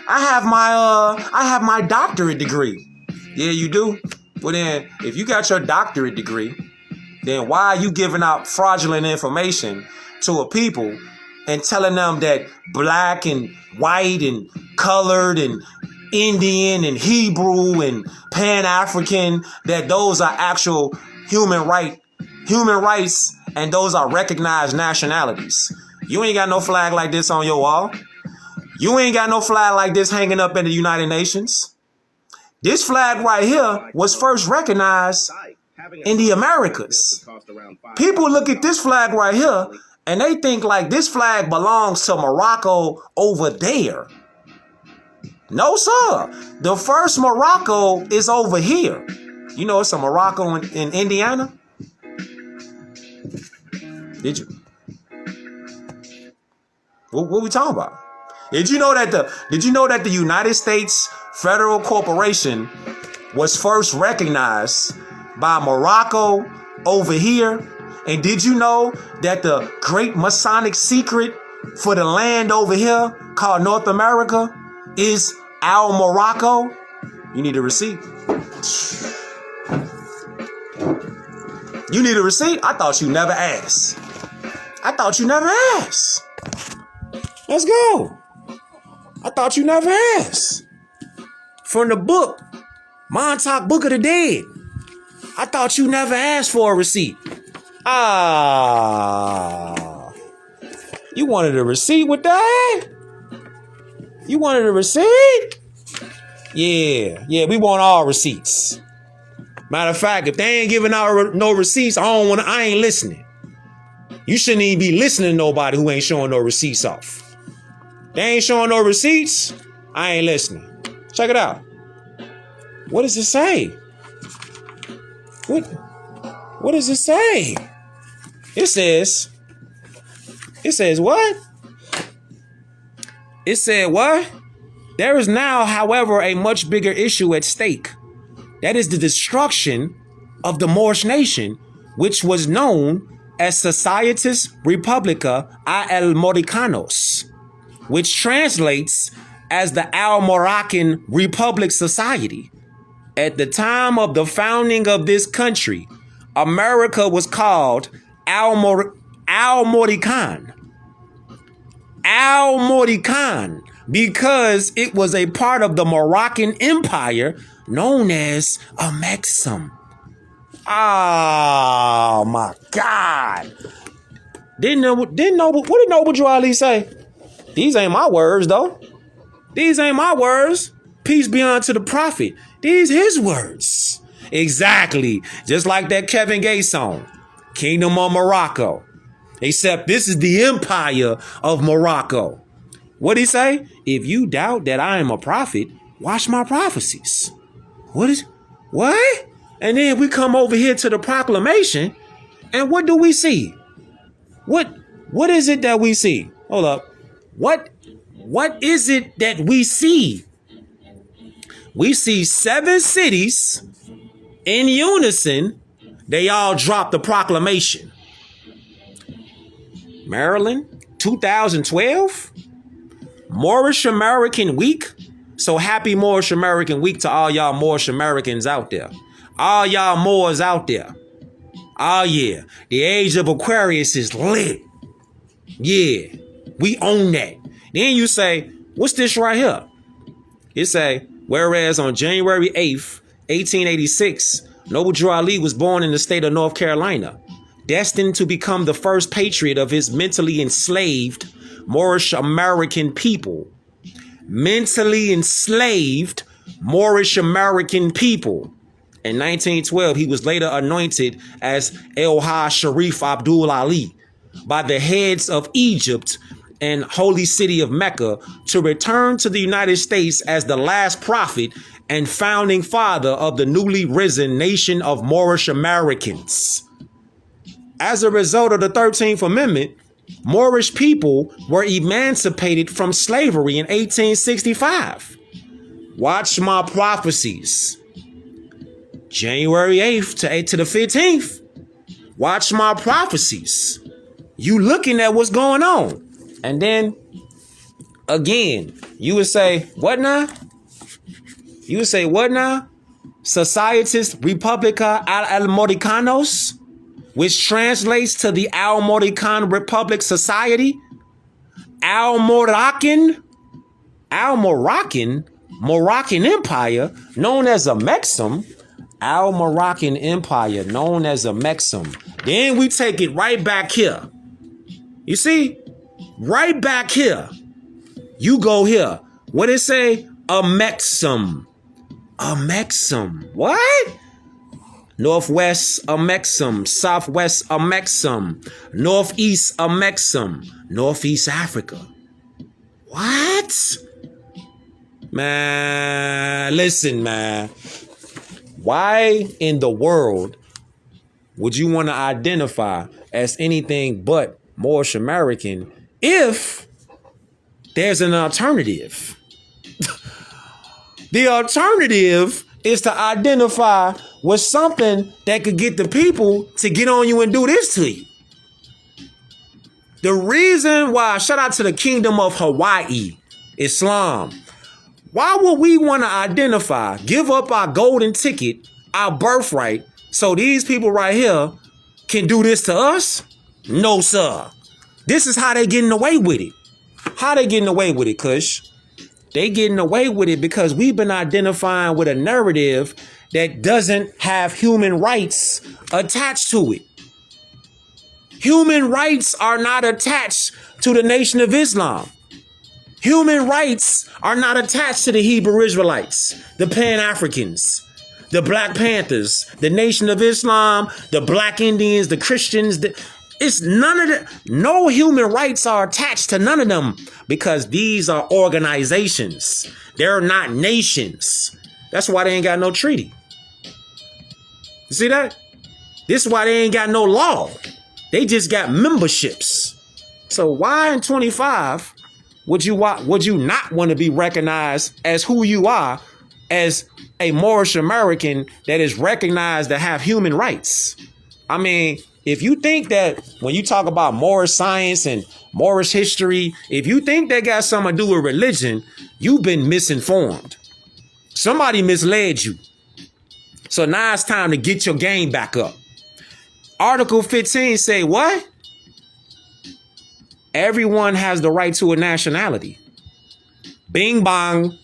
I have my doctorate degree. Yeah, you do? Well then, if you got your doctorate degree, then why are you giving out fraudulent information to a people and telling them that black and white and colored and Indian and Hebrew and Pan-African, that those are actual human rights and those are recognized nationalities? You ain't got no flag like this on your wall. You ain't got no flag like this hanging up in the United Nations. This flag right here was first recognized in the Americas. People look at this flag right here and they think like this flag belongs to Morocco over there. No, sir. The first Morocco is over here. You know, it's a Morocco in Indiana. Did you? What we talking about? Did you know that the United States Federal Corporation was first recognized by Morocco over here? And did you know that the great Masonic secret for the land over here called North America is Al Morocco? You need a receipt. You need a receipt? I thought you never asked. Let's go. I thought you never asked. From the book, Montauk Book of the Dead. I thought you never asked for a receipt. You wanted a receipt with that? You wanted a receipt? Yeah, we want all receipts. Matter of fact, if they ain't giving out no receipts, I ain't listening. You shouldn't even be listening to nobody who ain't showing no receipts off. They ain't showing no receipts, I ain't listening. Check it out. What does it say? What does it say? It says what? It said what? There is now, however, a much bigger issue at stake. That is the destruction of the Moorish nation, which was known as Societas Republica a Moricanos, which translates as the Al-Moroccan Republic Society. At the time of the founding of this country, America was called Al-Morican. Al-Morican, because it was a part of the Moroccan Empire known as a Maxim. Oh my God. What did Noble Drew Ali say? These ain't my words, though. These ain't my words. Peace be unto the prophet. These his words. Exactly. Just like that Kevin Gates song, Kingdom of Morocco. Except this is the empire of Morocco. What'd he say? If you doubt that I am a prophet, watch my prophecies. What? And then we come over here to the proclamation, and what do we see? What is it that we see? Hold up. What is it that we see? We see 7 cities in unison. They all dropped the proclamation. Maryland, 2012, Moorish American Week. So happy Moorish American Week to all y'all Moorish Americans out there. All y'all Moors out there. Oh yeah, the age of Aquarius is lit. Yeah, we own that. Then you say, what's this right here? It say, whereas on January 8th, 1886, Noble Drew Ali was born in the state of North Carolina, destined to become the first patriot of his mentally enslaved Moorish American people. Mentally enslaved Moorish American people. In 1912, he was later anointed as El-Hajj Sharif Abdul Ali by the heads of Egypt and holy city of Mecca to return to the United States as the last prophet and founding father of the newly risen nation of Moorish Americans. As a result of the 13th Amendment, Moorish people were emancipated from slavery in 1865. Watch my prophecies. January 8th to the 15th. Watch my prophecies. You looking at what's going on. And then, again, you would say, what now? You would say, what now? Societas Republica al Moricanos, which translates to the Al Moroccan Republic Society. Moroccan Empire, known as a Maxim. Al Moroccan Empire, known as a Maxim. Then we take it right back here. You see? Right back here. You go here. What it say? A Maxim. A Maxim. What? Northwest, a Maxim. Southwest, a Maxim. Northeast, a Maxim. Northeast Africa. What? Man, listen, man. Why in the world would you want to identify as anything but Moorish American if there's an alternative. The alternative is to identify with something that could get the people to get on you and do this to you. The reason why, shout out to the Kingdom of Hawaii, Islam. Why would we want to identify, give up our golden ticket, our birthright, so these people right here can do this to us? No, sir. This is how they getting away with it. How they getting away with it, Kush? They getting away with it because we've been identifying with a narrative that doesn't have human rights attached to it. Human rights are not attached to the Nation of Islam. Human rights are not attached to the Hebrew Israelites, the Pan-Africans, the Black Panthers, the Nation of Islam, the Black Indians, the Christians. It's none of the, no human rights are attached to none of them because these are organizations. They're not nations. That's why they ain't got no treaty. You see that? This is why they ain't got no law. They just got memberships. So why in 25 would you not want to be recognized as who you are, as a Moorish American that is recognized to have human rights? I mean, if you think that when you talk about Moorish science and Moorish history, if you think that got something to do with religion, you've been misinformed. Somebody misled you. So now it's time to get your game back up. Article 15 say what? Everyone has the right to a nationality. Bing bong.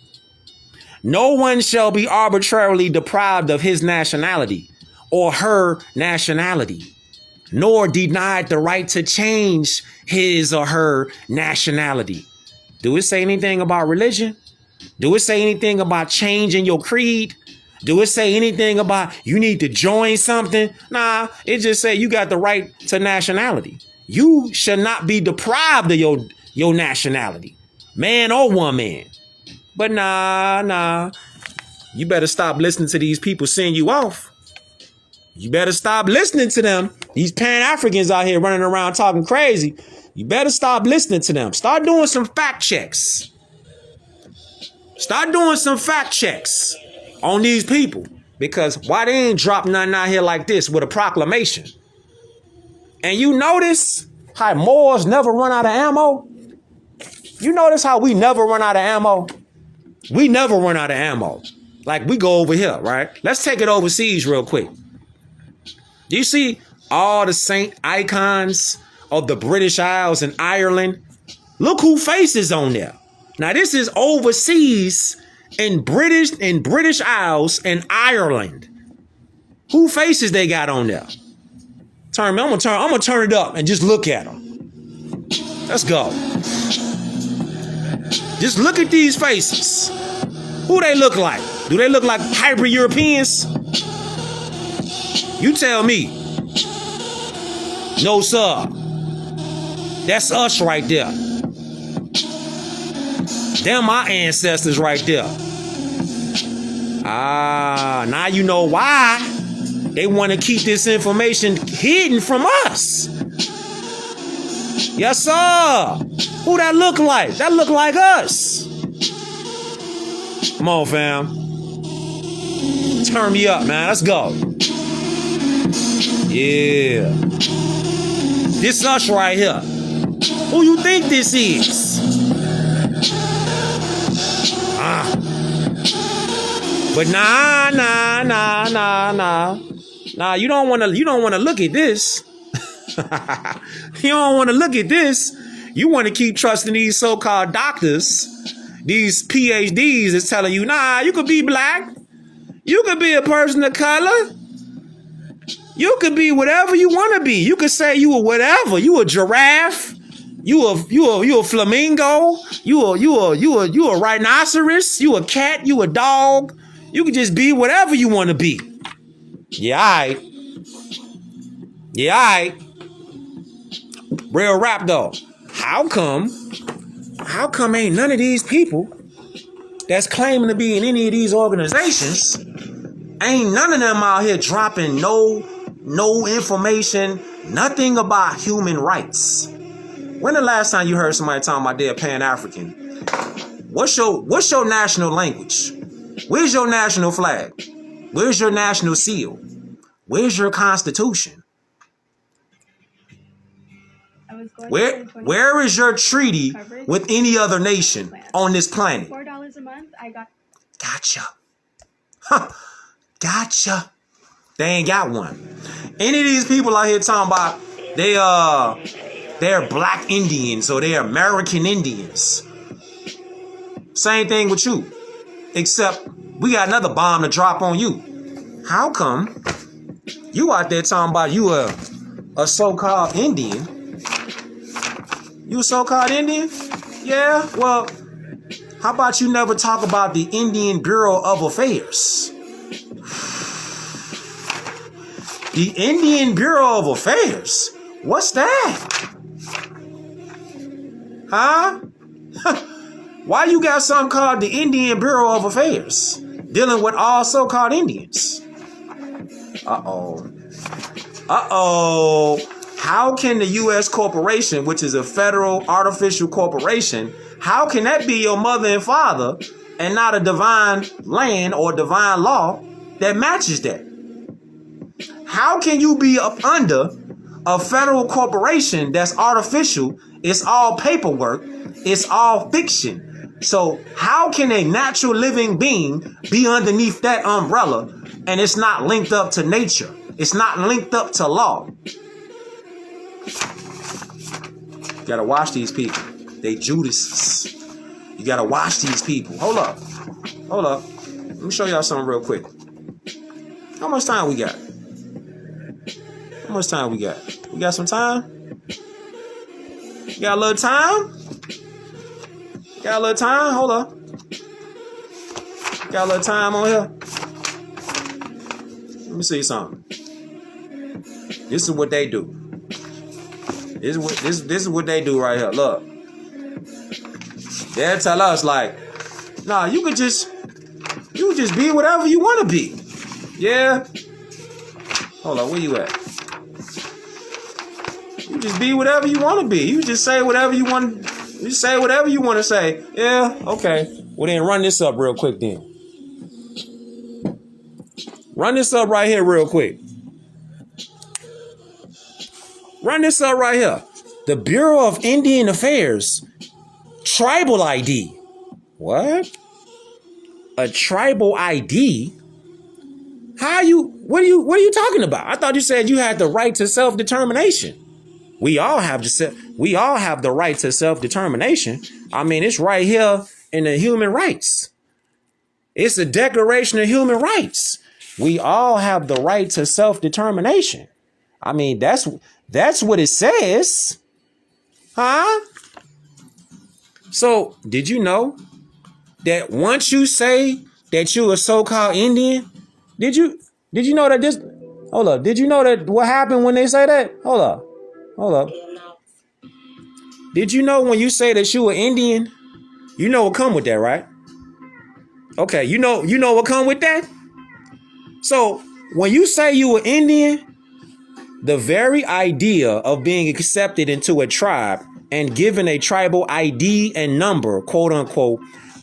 No one shall be arbitrarily deprived of his nationality or her nationality, nor denied the right to change his or her nationality. Do it say anything about religion? Do it say anything about changing your creed? Do it say anything about you need to join something? Nah, it just say you got the right to nationality. You should not be deprived of your nationality, man or woman. But nah. You better stop listening to these people send you off. You better stop listening to them. These Pan-Africans out here running around talking crazy. You better stop listening to them. Start doing some fact checks. Start doing some fact checks on these people. Because why they ain't drop nothing out here like this with a proclamation? And you notice how Moors never run out of ammo? You notice how we never run out of ammo? We never run out of ammo. Like we go over here, right? Let's take it overseas real quick. Do you see all the saint icons of the British Isles and Ireland? Look who faces on there. Now this is overseas in British Isles and Ireland. Who faces they got on there? I'm gonna turn it up and just look at them. Let's go. Just look at these faces. Who they look like? Do they look like hyper Europeans? You tell me. No, sir. That's us right there. Them my ancestors right there. Now you know why they want to keep this information hidden from us. Yes, sir. Who that look like? That look like us. Come on, fam. Turn me up, man. Let's go. Yeah. This us right here. Who you think this is? But nah, you don't want to look at this. You don't want to look at this. You want to keep trusting these so-called doctors, these PhDs that's telling you, nah, you could be black. You could be a person of color. You could be whatever you want to be. You could say you were whatever. You a giraffe. You a flamingo. You a rhinoceros. You a cat. You a dog. You could just be whatever you want to be. Yeah, all right. Real rap though. How come ain't none of these people that's claiming to be in any of these organizations, ain't none of them out here dropping no information, nothing about human rights? When the last time you heard somebody talking about they're Pan-African? What's your national language? Where's your national flag? Where's your national seal? Where's your constitution? Where is your treaty with any other nation on this planet? $4 a month. I got. Gotcha. Huh. Gotcha. They ain't got one. Any of these people out here talking about they're black Indians or they're American Indians. Same thing with you. Except we got another bomb to drop on you. How come you out there talking about you a so-called Indian? You a so-called Indian? Yeah, well, how about you never talk about the Indian Bureau of Affairs? The Indian Bureau of Affairs? What's that? Huh? Why you got something called the Indian Bureau of Affairs dealing with all so-called Indians? Uh-oh. How can the U.S. corporation, which is a federal artificial corporation, how can that be your mother and father and not a divine land or divine law that matches that? How can you be up under a federal corporation that's artificial? It's all paperwork. It's all fiction. So how can a natural living being be underneath that umbrella and it's not linked up to nature? It's not linked up to law. You gotta watch these people. They Judases. You gotta watch these people. Hold up. Let me show y'all something real quick. How much time we got? We got some time? You got a little time? Hold up. Got a little time on here? Let me see something. This is what they do. This is what they do right here. Look. They'll tell us like, nah, you could just be whatever you want to be. Yeah. Hold on, where you at? You just be whatever you want to be. You just say whatever you want. You say whatever you want to say. Yeah, okay. Well then run this up real quick then. Run this up right here real quick. Run this up right here. The Bureau of Indian Affairs. Tribal ID. What? A tribal ID? What are you talking about? I thought you said you had the right to self-determination. We all have the right to self-determination. I mean, it's right here in the human rights. It's a Declaration of Human Rights. We all have the right to self-determination. I mean, that's what it says. Huh? So, did you know that once you say that you're a so-called Indian, did you know that this, hold up, did you know that what happened when they say that? Hold up. Did you know when you say that you an Indian, you know what come with that, right? Okay, you know what come with that? So, when you say you an Indian, the very idea of being accepted into a tribe and given a tribal ID and number, quote unquote,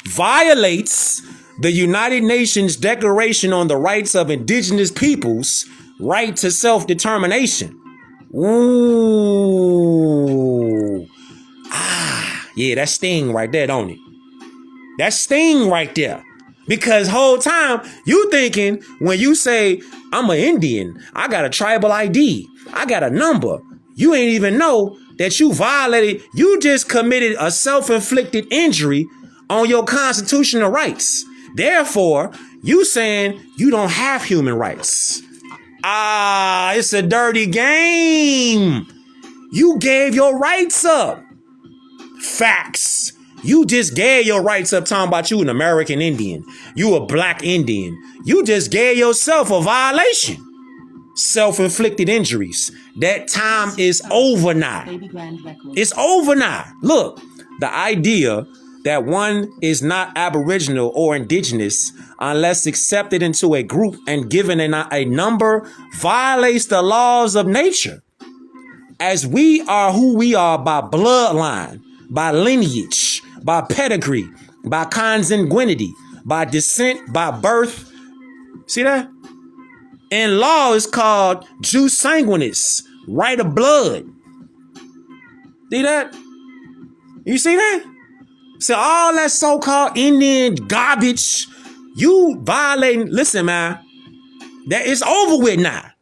violates the United Nations Declaration on the Rights of Indigenous Peoples' right to self-determination. Ooh. Yeah, that sting right there, don't it? That sting right there. Because whole time you thinking when you say I'm an Indian, I got a tribal ID, I got a number. You ain't even know that you violated, you just committed a self-inflicted injury on your constitutional rights. Therefore, you saying you don't have human rights. It's a dirty game. You gave your rights up. Facts. You just gave your rights up talking about you an American Indian. You a black Indian. You just gave yourself a violation. Self-inflicted injuries. That time is over now. It's over now. Look, the idea that one is not Aboriginal or Indigenous unless accepted into a group and given a number violates the laws of nature. as we are who we are by bloodline, by lineage, by pedigree, by consanguinity, by descent, by birth. See that? In law is called jus sanguinis, right of blood. See that? You see that? So all that so-called Indian garbage, you violating. Listen, man, that is over with now.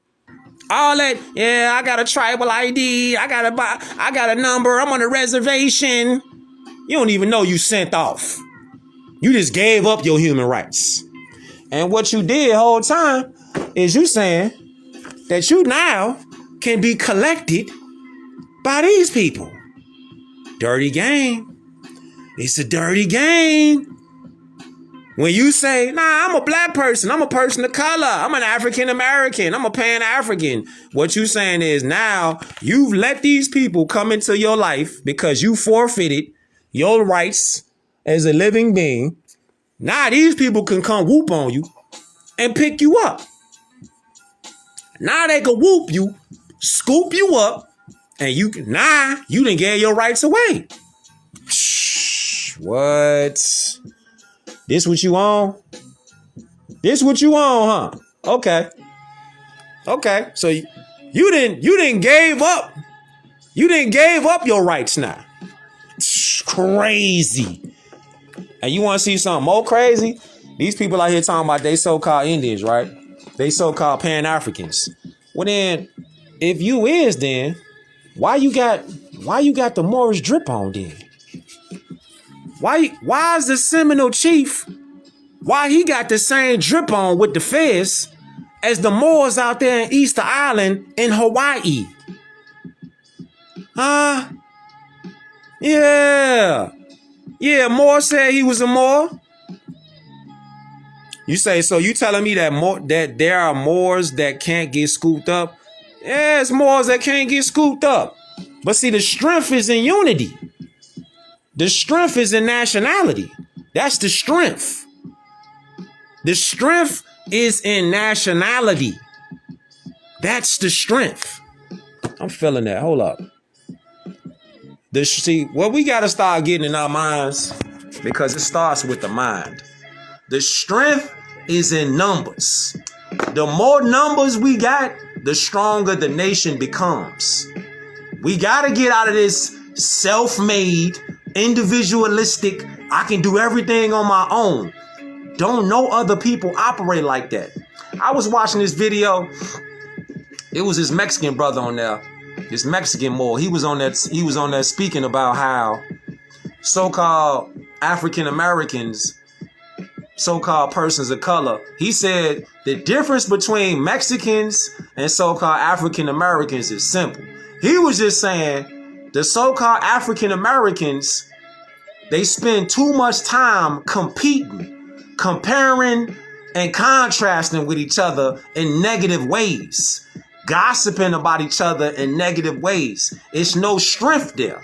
All that, yeah, I got a tribal ID, I got a number, I'm on a reservation. You don't even know you sent off. You just gave up your human rights. And what you did the whole time is you saying that you now can be collected by these people. Dirty game. It's a dirty game. When you say, nah, I'm a black person, I'm a person of color, I'm an African American, I'm a Pan-African. What you saying is now you've let these people come into your life because you forfeited your rights as a living being. Now these people can come whoop on you and pick you up. Now they can whoop you, scoop you up, and you done gave your rights away. What? This what you on? This what you on, huh? Okay. So you didn't gave up. You didn't gave up your rights now. Crazy. And you want to see something more crazy? These people out here talking about they so-called Indians, right? They so-called Pan-Africans. Well then, if you is then, why you got the Moorish drip on then? Why is the Seminole chief, why he got the same drip on with the fez as the Moors out there in Easter Island in Hawaii? Huh? Yeah, Moore said he was a Moor. You say, so you telling me that there are Moors that can't get scooped up? Yeah, it's Moors that can't get scooped up. But see, the strength is in unity. The strength is in nationality. That's the strength. The strength is in nationality. That's the strength. I'm feeling that. Hold up. What we got to start getting in our minds, because it starts with the mind. The strength is in numbers. The more numbers we got, the stronger the nation becomes. We got to get out of this self-made, individualistic, I can do everything on my own. Don't know other people operate like that. I was watching this video. It was this Mexican brother on there. This Mexican Moor. He was on there speaking about how so-called African Americans, so-called persons of color. He said the difference between Mexicans and so-called African Americans is simple. He was just saying the so-called African Americans, they spend too much time competing, comparing, and contrasting with each other in negative ways, gossiping about each other in negative ways. It's no strength there.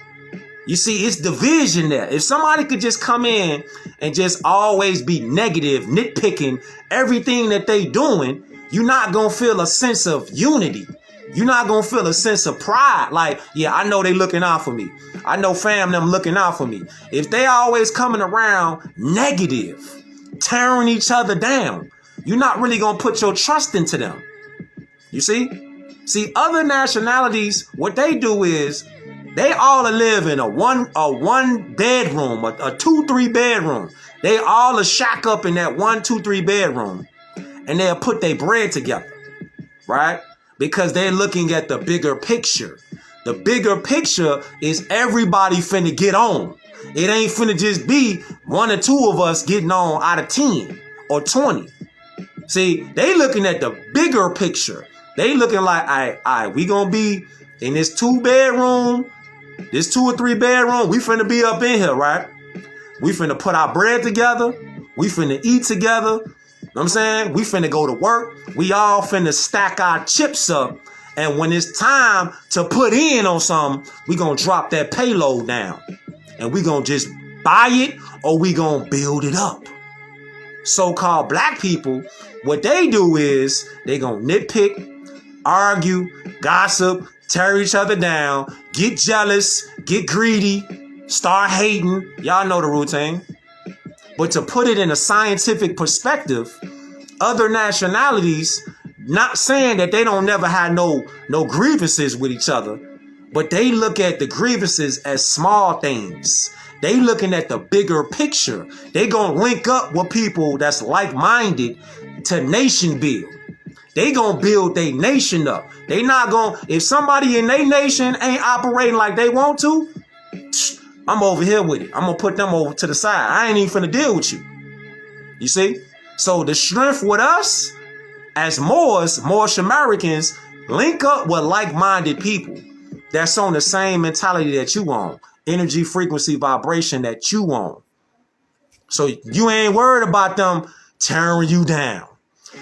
You see, it's division there. If somebody could just come in and just always be negative, nitpicking everything that they doing, you're not going to feel a sense of unity. You're not going to feel a sense of pride. Like, yeah, I know they looking out for me. I know fam them looking out for me. If they always coming around negative, tearing each other down, you're not really going to put your trust into them. You see? See, other nationalities, what they do is they all live in a one bedroom, a 2-3 bedroom. They all shack up in that 1-2-3 bedroom, and they'll put their bread together, right? Because they're looking at the bigger picture. The bigger picture is everybody finna get on. It ain't finna just be 1 or 2 of us getting on out of 10 or 20. See, they looking at the bigger picture. They looking like, all right, we gonna be in this 2-bedroom, this 2 or 3 bedroom. We finna be up in here, right? We finna put our bread together. We finna eat together. You know what I'm saying? We finna go to work. We all finna stack our chips up. And when it's time to put in on something, we gonna drop that payload down. And we gonna just buy it, or we gonna build it up. So-called black people, what they do is they gonna nitpick, argue, gossip, tear each other down, get jealous, get greedy, start hating. Y'all know the routine. But to put it in a scientific perspective, other nationalities, not saying that they don't never have no grievances with each other, but they look at the grievances as small things. They looking at the bigger picture. They gonna link up with people that's like-minded to nation build. They gonna build their nation up. They not gonna, if somebody in their nation ain't operating like they want to, I'm over here with it. I'm gonna put them over to the side. I ain't even finna deal with you. You see? So the strength with us, as Moorish Americans, link up with like-minded people that's on the same mentality that you on. Energy, frequency, vibration that you on. So you ain't worried about them tearing you down.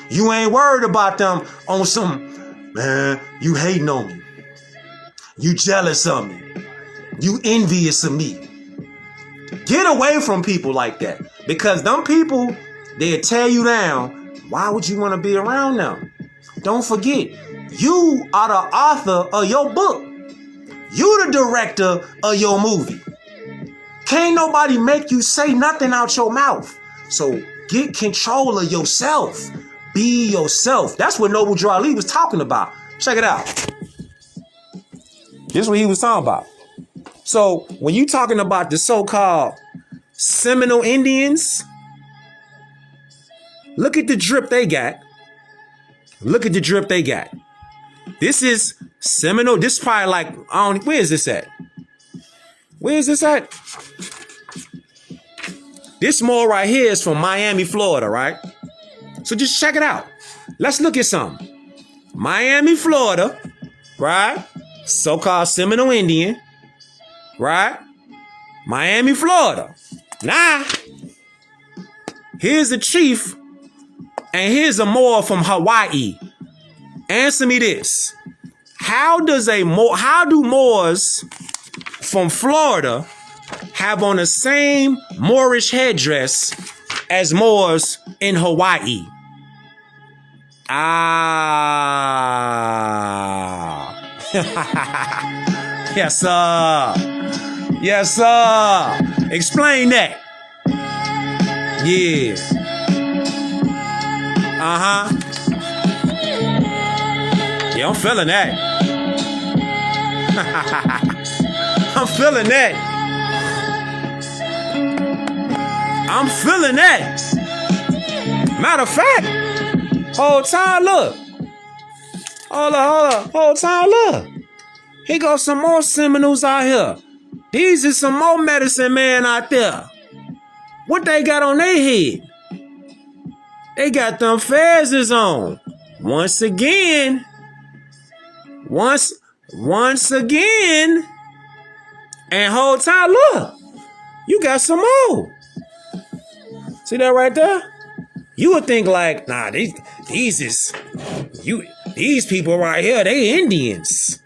You ain't worried about them on some, man, you hating on me. You jealous of me. You envious of me. Get away from people like that. Because them people, they'll tear you down. Why would you want to be around them? Don't forget, you are the author of your book. You the director of your movie. Can't nobody make you say nothing out your mouth. So get control of yourself. Be yourself. That's what Noble Drew Ali was talking about. Check it out. This is what he was talking about. So when you talking about the so-called Seminole Indians, look at the drip they got. Look at the drip they got. This is Seminole. This is probably like, where is this at? Where is this at? This mall right here is from Miami, Florida, right? So just check it out. Let's look at something. Miami, Florida, right? So-called Seminole Indian, right? Miami, Florida. Now, here's a chief, and here's a Moor from Hawaii. Answer me this. How do Moors from Florida have on the same Moorish headdress as Moors in Hawaii? Yes, sir. Yes, sir. Explain that. Yeah. Uh-huh. Yeah, I'm feeling that. I'm feeling that. I'm feeling that. Matter of fact, whole time, look. Hold up. Whole time, look. Here goes some more Seminoles out here. These is some more medicine men out there. What they got on their head? They got them fezzes on. Once again. And whole time, look. You got some more. See that right there? You would think like, nah, these people right here, they Indians.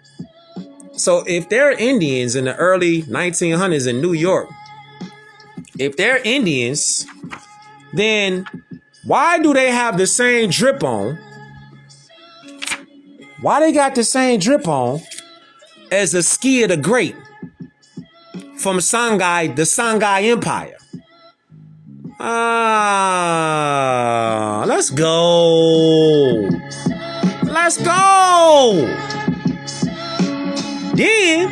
So if they're Indians in the early 1900s in New York, if they're Indians, then why do they have the same drip on? Why they got the same drip on as the Skier the Great from Songhai, the Songhai Empire? Let's go. Let's go. Then,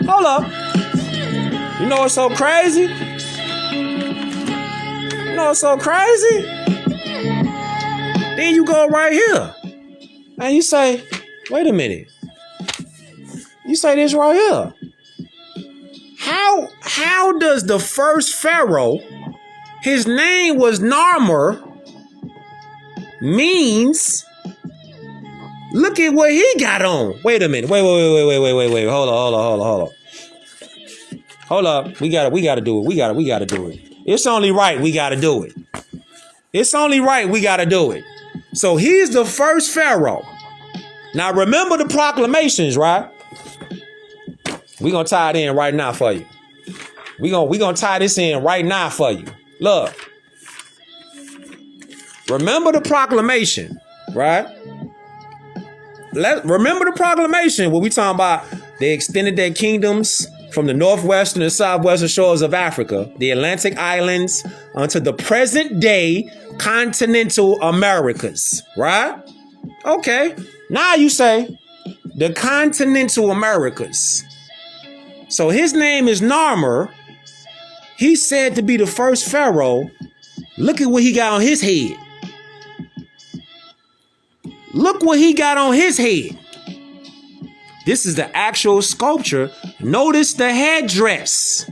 hold up. You know what's so crazy? You know what's so crazy? Then you go right here. And you say, wait a minute. You say this right here. How does the first pharaoh, his name was Narmer, means, look at what he got on. Wait a minute. Wait. Hold on. Hold up. We gotta do it. We gotta do it. It's only right we gotta do it. It's only right we gotta do it. So he's the first pharaoh. Now remember the proclamations, right? We're gonna tie it in right now for you. We're gonna tie this in right now for you. Look. Remember the proclamation, right? remember the proclamation where we talking about they extended their kingdoms from the northwestern and southwestern shores of Africa, the Atlantic islands, unto the present day continental Americas, right? Okay. Now you say the continental Americas. So his name is Narmer. He's said to be the first pharaoh. Look at what he got on his head. Look what he got on his head. This is the actual sculpture. Notice the headdress.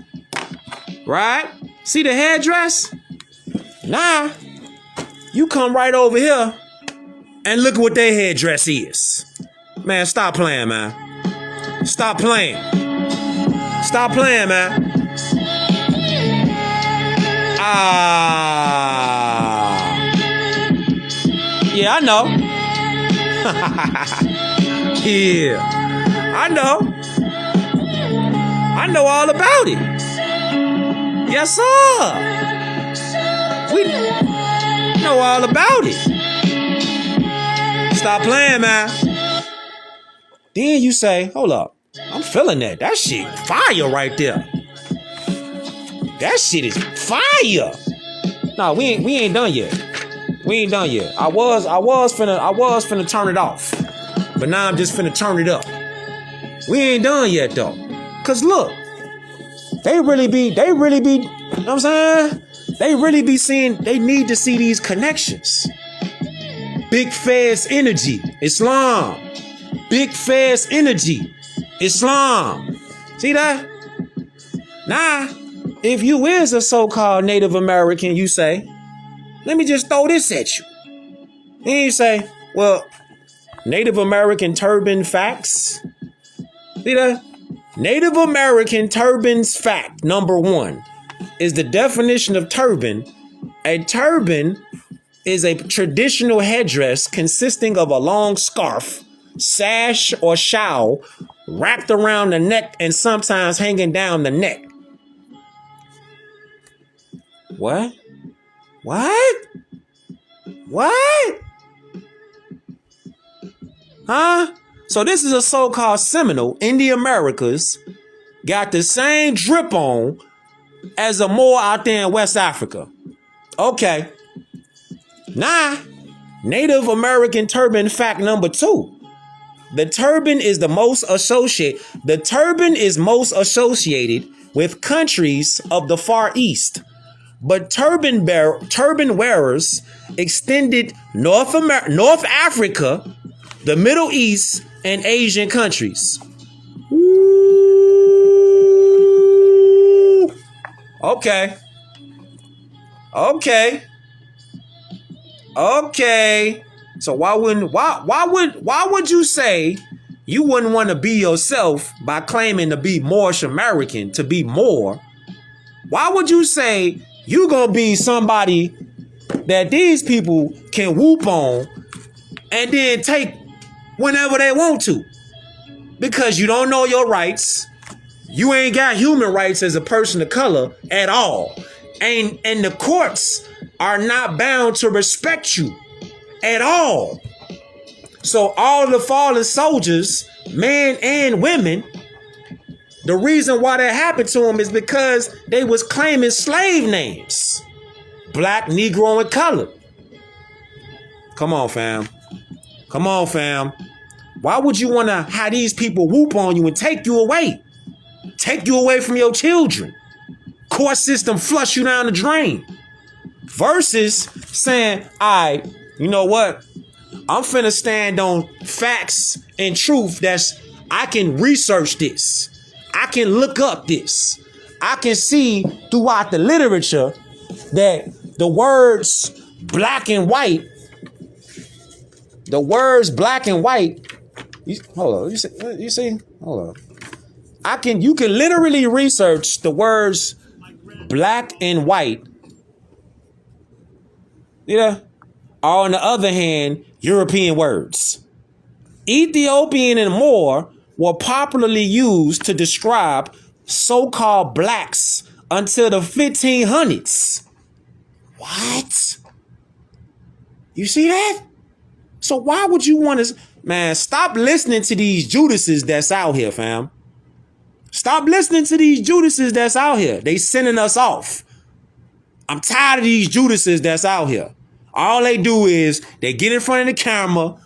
Right? See the headdress? Now, you come right over here and look at what their headdress is. Man, stop playing, man. Stop playing. Stop playing, man. Yeah, I know. Yeah, I know all about it. Yes, sir. We know all about it. Stop playing, man. Then you say, hold up. I'm feeling that. That shit fire right there. That shit is fire. No, we ain't done yet. We ain't done yet. I was finna turn it off. But now I'm just finna turn it up. We ain't done yet though. Cause look, they really be, you know what I'm saying? They really be seeing, they need to see these connections. Big Fez energy, Islam. Big Fez energy, Islam. See that? Nah, if you is a so-called Native American, you say, let me just throw this at you. Then you say, well, Native American turban facts. See that? Native American turbans fact number 1 is the definition of turban. A turban is a traditional headdress consisting of a long scarf, sash, or shawl wrapped around the neck and sometimes hanging down the neck. What? Huh? So this is a so-called Seminole in the Americas, got the same drip on as a Moor out there in West Africa. Okay. Now, Native American turban fact number 2. The turban is most associated with countries of the Far East. But turban wearers extended North Africa, the Middle East, and Asian countries. Ooh. Okay. So why would you say you wouldn't want to be yourself by claiming to be Moorish American, to be Moor? Why would you say you gonna be somebody that these people can whoop on and then take whenever they want to? Because you don't know your rights. You ain't got human rights as a person of color at all. And the courts are not bound to respect you at all. So all the fallen soldiers, men and women, the reason why that happened to them is because they was claiming slave names. Black, Negro, and colored. Come on, fam. Why would you want to have these people whoop on you and take you away? Take you away from your children. Court system flush you down the drain. Versus saying, all right, you know what? I'm finna stand on facts and truth I can research this. I can look up this. I can see throughout the literature that the words black and white, hold on. You can literally research the words black and white. Yeah. Or on the other hand, European words. Ethiopian and Moor were popularly used to describe so-called blacks until the 1500s. What? You see that? So why would you want to... Man, stop listening to these Judases that's out here, fam. Stop listening to these Judases that's out here. They sending us off. I'm tired of these Judases that's out here. All they do is they get in front of the camera.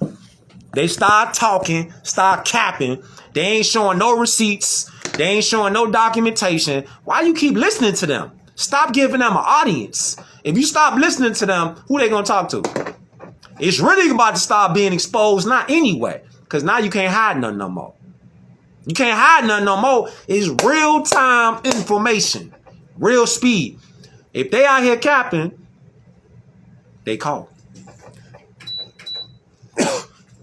They start talking, start capping. They ain't showing no receipts. They ain't showing no documentation. Why you keep listening to them? Stop giving them an audience. If you stop listening to them, who they gonna talk to? It's really about to start being exposed now anyway. Because now you can't hide nothing no more. You can't hide nothing no more. It's real-time information. Real speed. If they out here capping, they caught.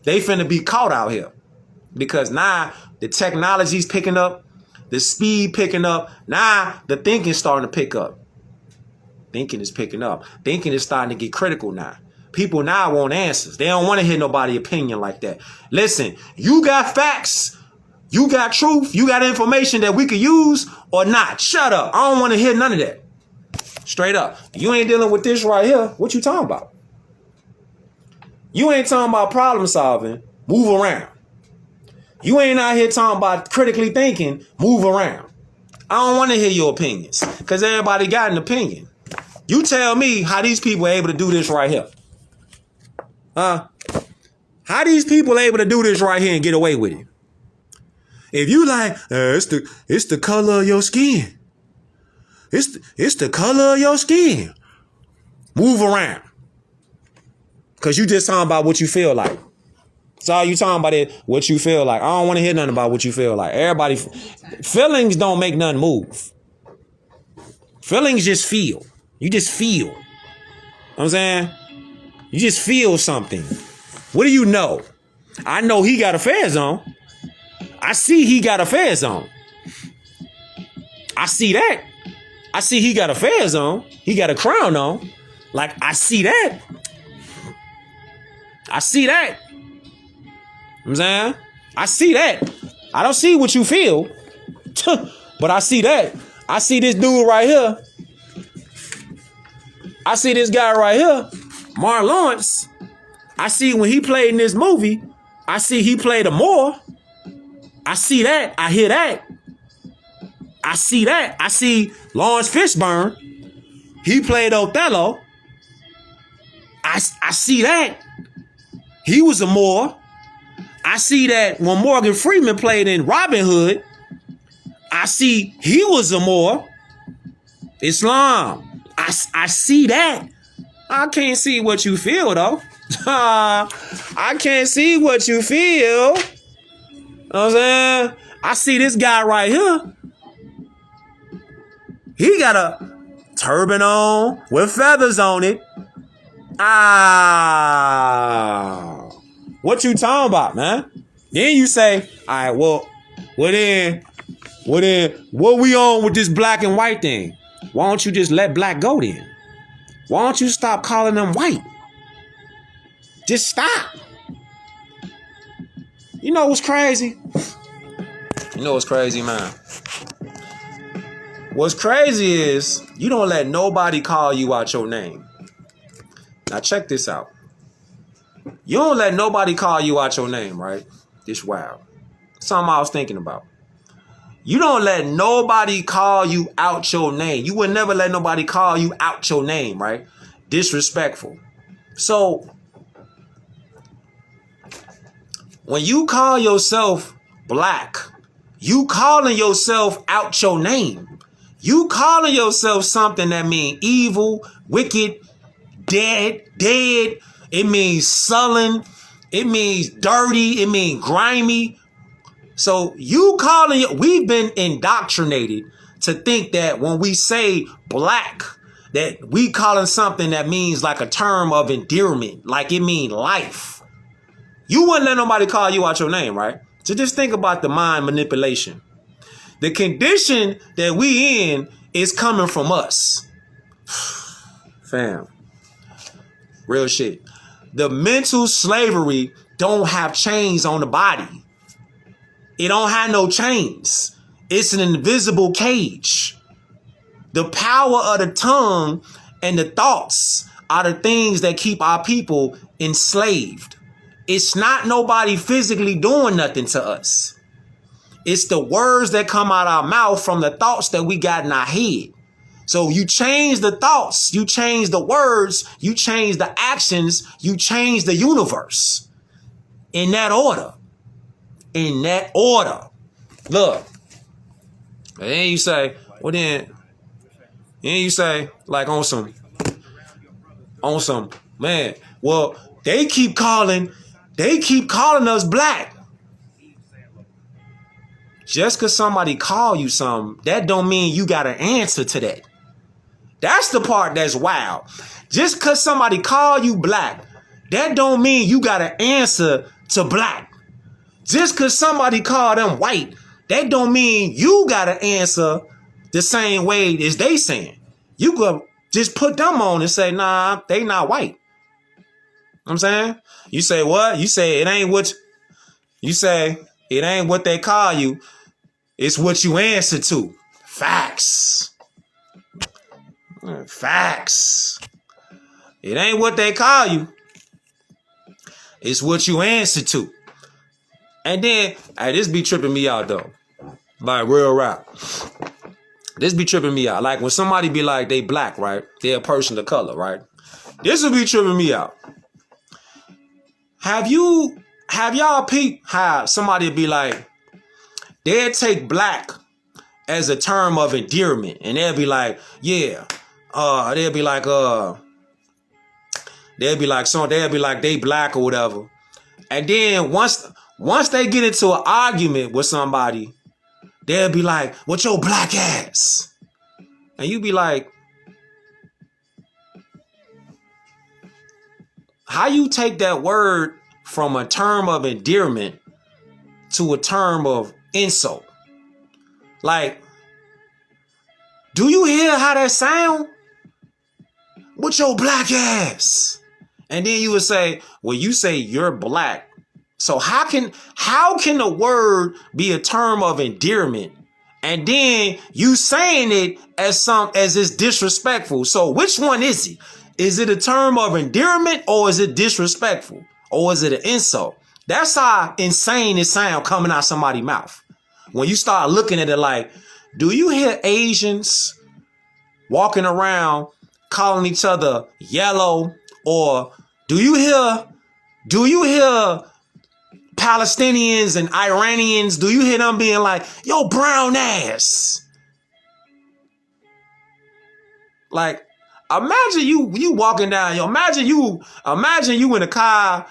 They finna be caught out here. Because now the technology's picking up. The speed picking up. Now the thinking's starting to pick up. Thinking is picking up. Thinking is starting to get critical now. People now want answers. They don't want to hear nobody's opinion like that. Listen, you got facts. You got truth. You got information that we could use or not. Shut up. I don't want to hear none of that. Straight up. You ain't dealing with this right here. What you talking about? You ain't talking about problem solving. Move around. You ain't out here talking about critically thinking. Move around. I don't want to hear your opinions because everybody got an opinion. You tell me how these people are able to do this right here. How these people able to do this right here and get away with it? If you like, it's the color of your skin. It's the color of your skin. Move around. Because you just talking about what you feel like. That's all you talking about is what you feel like. I don't want to hear nothing about what you feel like. Everybody, feelings don't make nothing move. Feelings just feel. You just feel. You know what I'm saying? You just feel something. What do you know? I know he got affairs on. I see he got affairs on. I see that. I see he got affairs on. He got a crown on. Like, I see that. I see that. You know what I'm saying? I see that. I don't see what you feel. But I see that. I see this dude right here. I see this guy right here. Mark Lawrence. I see when he played in this movie. I see he played a Moor. I see that. I hear that. I see that. I see Lawrence Fishburne. He played Othello. I see that. He was a Moor. I see that when Morgan Freeman played in Robin Hood. I see he was a Moor. Islam. I see that. I can't see what you feel though. I can't see what you feel. You know what I'm saying? I see this guy right here. He got a turban on with feathers on it. What you talking about, man? Then you say, all right, well then, what we on with this black and white thing? Why don't you just let black go then? Why don't you stop calling them white? Just stop. You know what's crazy? You know what's crazy, man? What's crazy is you don't let nobody call you out your name. Now check this out. You don't let nobody call you out your name, right? This wild. Something I was thinking about. You don't let nobody call you out your name. You would never let nobody call you out your name, right? Disrespectful. So when you call yourself black, you calling yourself out your name. You calling yourself something that means evil, wicked, dead. It means sullen. It means dirty. It means grimy. So you calling, we've been indoctrinated to think that when we say black, that we calling something that means like a term of endearment, like it means life. You wouldn't let nobody call you out your name, right? So just think about the mind manipulation. The condition that we in is coming from us. Fam. Real shit. The mental slavery don't have chains on the body. It don't have no chains. It's an invisible cage. The power of the tongue and the thoughts are the things that keep our people enslaved. it's not nobody physically doing nothing to us. It's the words that come out our mouth from the thoughts that we got in our head. So you change the thoughts, you change the words, you change the actions, you change the universe. In that order. In that order. Look. And then you say, well then you say, like on some, man, well, they keep calling us black. Just because somebody call you something, that don't mean you got an answer to that. That's the part that's wild. Just because somebody call you black, that don't mean you got an answer to black. Just because somebody call them white, that don't mean you got an answer the same way as they saying. You could just put them on and say, nah, they not white. You know what I'm saying? You say what? You say it ain't what they call you. It's what you answer to. Facts. Facts. It ain't what they call you. It's what you answer to. And then, hey, this be tripping me out though. Like real rap. This be tripping me out. Like when somebody be like they black, right? They're a person of color, right? This will be tripping me out. Have y'all peeped how somebody be like, they'll take black as a term of endearment, and they'll be like, yeah, they'll be like they black or whatever. And then once they get into an argument with somebody, they'll be like, what your black ass? And you be like, how you take that word from a term of endearment to a term of insult? Like, do you hear how that sound? With your black ass. And then you would say, well, you say you're black. So how can the word be a term of endearment? And then you saying it as it's disrespectful. So which one is it? Is it a term of endearment or is it disrespectful? Or is it an insult? That's how insane it sound coming out somebody's mouth. When you start looking at it like, do you hear Asians walking around calling each other yellow? Or do you hear Palestinians and Iranians, do you hear them being like, yo, brown ass? Like, imagine you walking down, imagine you in a car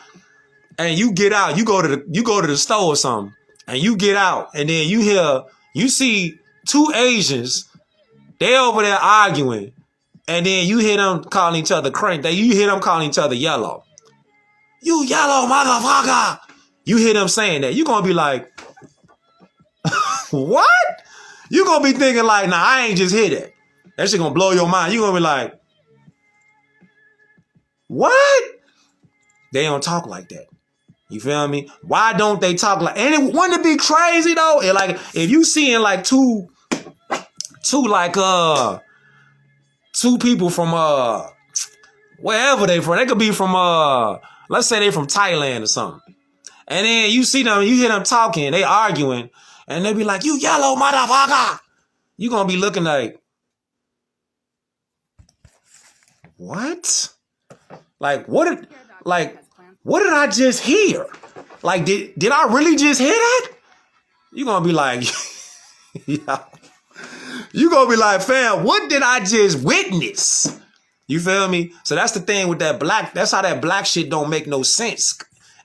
and you get out, you go to the store or something, and you get out, and then you see two Asians, they over there arguing, and then you hear them calling each other you hear them calling each other yellow. You yellow motherfucker. You hear them saying that. You're going to be like, what? You're going to be thinking like, nah, I ain't just hear that. That shit going to blow your mind. You're going to be like, what? They don't talk like that. You feel me? Why don't they talk like, and it wouldn't it be crazy though? Like, if you seeing like two people from, wherever they from, they could be from, let's say they from Thailand or something. And then you see them, you hear them talking, they arguing, and they be like, you yellow motherfucker. You gonna be looking like, what? Like, what did I just hear? Like, did I really just hear that? You gonna be like, yeah. You gonna be like, fam, what did I just witness? You feel me? So that's the thing with that black, that's how that black shit don't make no sense.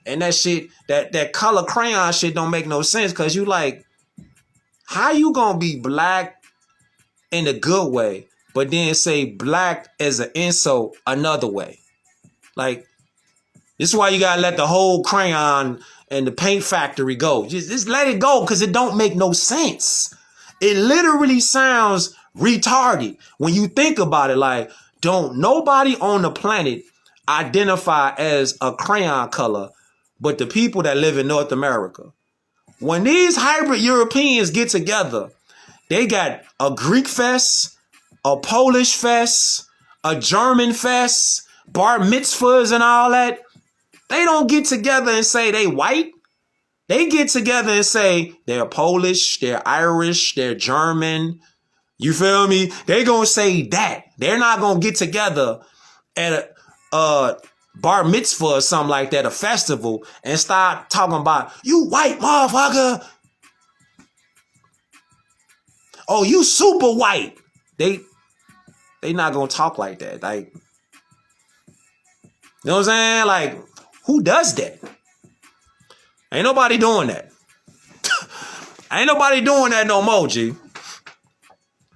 And that shit, that color crayon shit don't make no sense, because you like, how you gonna be black in a good way, but then say black as an insult another way? Like, this is why you gotta let the whole crayon and the paint factory go. Just let it go, because it don't make no sense. It literally sounds retarded when you think about it. Like, don't nobody on the planet identify as a crayon color but the people that live in North America. When these hybrid Europeans get together, they got a Greek fest, a Polish fest, a German fest, bar mitzvahs and all that. They don't get together and say they white. They get together and say they're Polish, they're Irish, they're German. You feel me? They gonna say that. They're not gonna get together at a bar mitzvah or something like that, a festival, and start talking about, you white motherfucker. Oh, you super white. They not gonna talk like that. Like, you know what I'm saying? Like, who does that? Ain't nobody doing that. Ain't nobody doing that no more, G.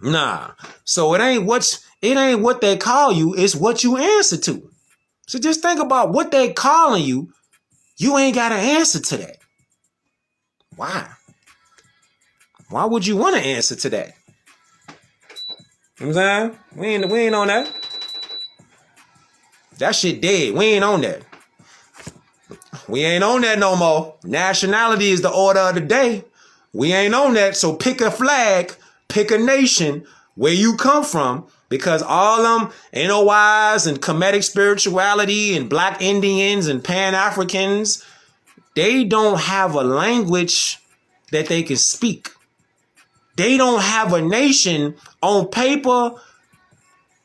Nah. So it ain't what they call you, it's what you answer to. So just think about what they calling you. You ain't got an answer to that. Why? Why would you want to answer to that? You know what I'm saying? We ain't on that. That shit dead. We ain't on that. We ain't on that no more. Nationality is the order of the day. We ain't on that. So pick a flag, pick a nation where you come from, because all them NOIs and Kemetic spirituality and Black Indians and Pan-Africans, they don't have a language that they can speak. They don't have a nation on paper,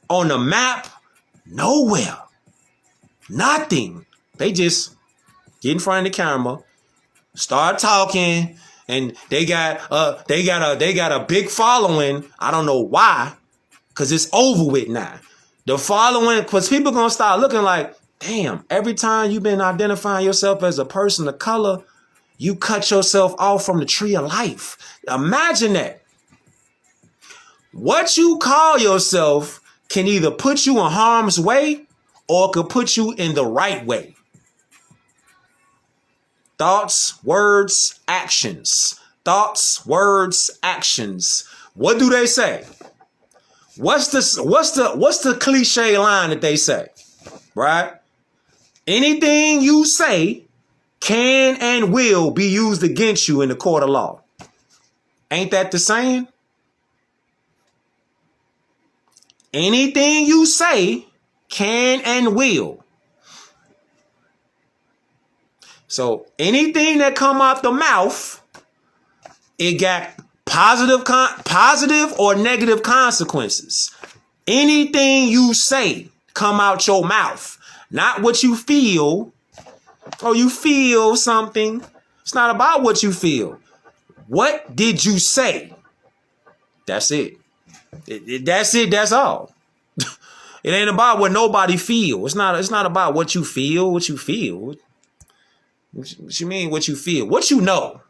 on the map, nowhere. Nothing. They just get in front of the camera, start talking, and they got a big following. I don't know why, because it's over with now. The following, because people gonna start looking like, damn, every time you've been identifying yourself as a person of color, you cut yourself off from the tree of life. Imagine that. What you call yourself can either put you in harm's way or it could put you in the right way. Thoughts, words, actions. Thoughts, words, actions. What do they say? What's the cliche line that they say? Right? Anything you say can and will be used against you in the court of law. Ain't that the saying? Anything you say can and will. So anything that come out the mouth, it got positive or negative consequences. Anything you say come out your mouth, not what you feel. Oh, you feel something. It's not about what you feel. What did you say? That's it. That's it. That's all. It ain't about what nobody feel. It's not about what you feel. What you feel. What you mean? What you feel? What you know?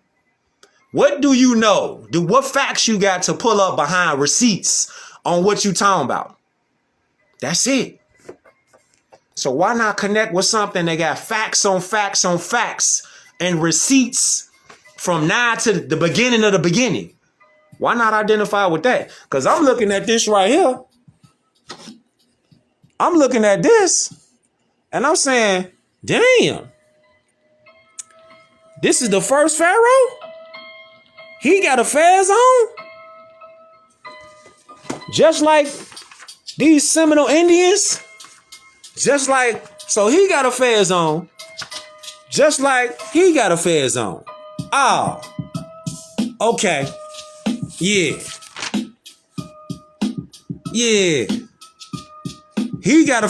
What do you know? What facts you got to pull up behind receipts on what you talking about? That's it. So why not connect with something that got facts on facts on facts and receipts from now to the beginning of the beginning? Why not identify with that? Because I'm looking at this right here. I'm looking at this and I'm saying, damn, this is the first pharaoh? He got affairs on? Just like these Seminole Indians? Just like, so he got affairs on. Just like he got affairs on. Oh, okay. Yeah. Yeah. He got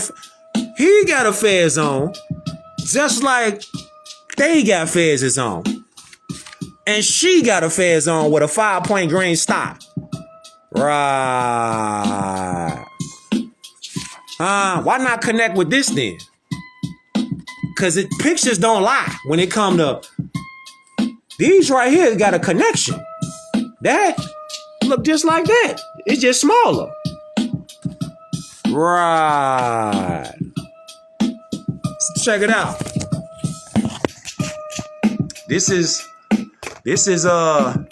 affairs on. Just like they got affairs on. And she got affairs on with a 5-point green star. Right. Why not connect with this then? Because pictures don't lie when it come to these right here got a connection. That look just like that. It's just smaller. Right. Let's check it out. This is the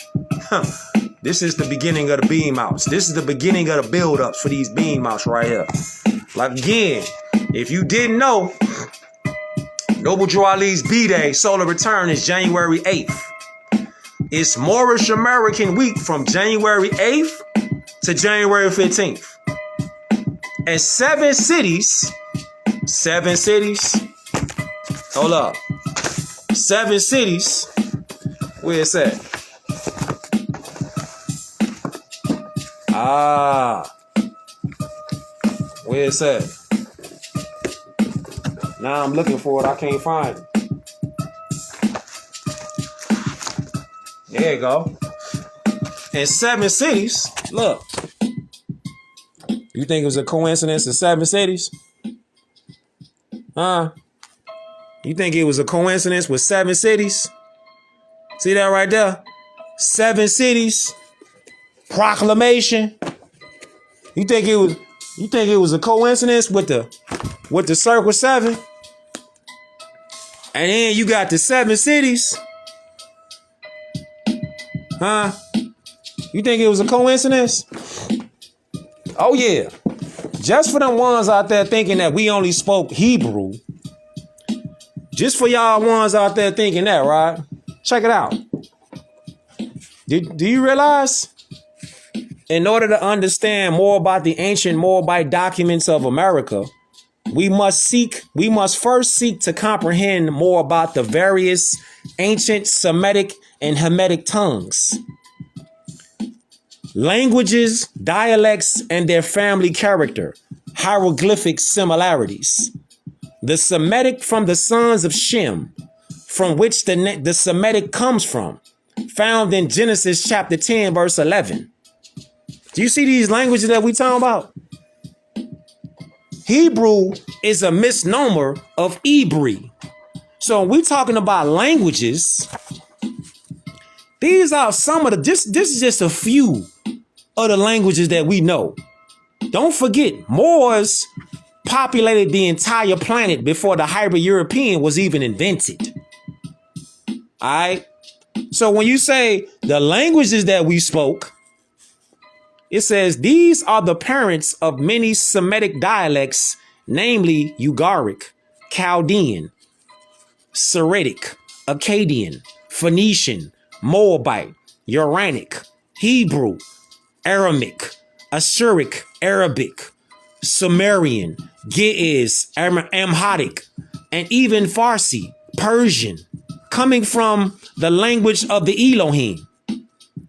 beginning of the beam outs. This is the beginning of the build ups for these beam outs right here. Like again, if you didn't know, Noble Drew Ali's B-Day solar return is January 8th. It's Moorish American week from January 8th to January 15th. And 7 cities Hold up. 7 cities. Where it's at? Where it's at? Now I'm looking for it. I can't find it. There you go. In 7 cities. Look. You think it was a coincidence in 7 cities? Huh? You think it was a coincidence with 7 cities? See that right there? 7 cities. Proclamation. You think it was a coincidence with the circle 7? And then you got the 7 cities. Huh? You think it was a coincidence? Oh yeah. Just for them ones out there thinking that we only spoke Hebrew. Just for y'all ones out there thinking that, right? Check it out. Do you realize? In order to understand more about the ancient Moabite documents of America, we must first seek to comprehend more about the various ancient Semitic and Hamitic tongues, languages, dialects, and their family character, hieroglyphic similarities. The Semitic from the sons of Shem, from which the Semitic comes from, found in Genesis chapter 10, verse 11. Do you see these languages that we talking about? Hebrew is a misnomer of Hebrew. So when we talking about languages, these are some of this is just a few of the languages that we know. Don't forget, Moors populated the entire planet before the Hyper-European was even invented. All right. So when you say the languages that we spoke, it says these are the parents of many Semitic dialects, namely Ugaric, Chaldean, Syritic, Akkadian, Phoenician, Moabite, Uranic, Hebrew, Aramic, Assyric, Arabic, Sumerian, Ge'ez, Amharic, and even Farsi, Persian, coming from the language of the Elohim.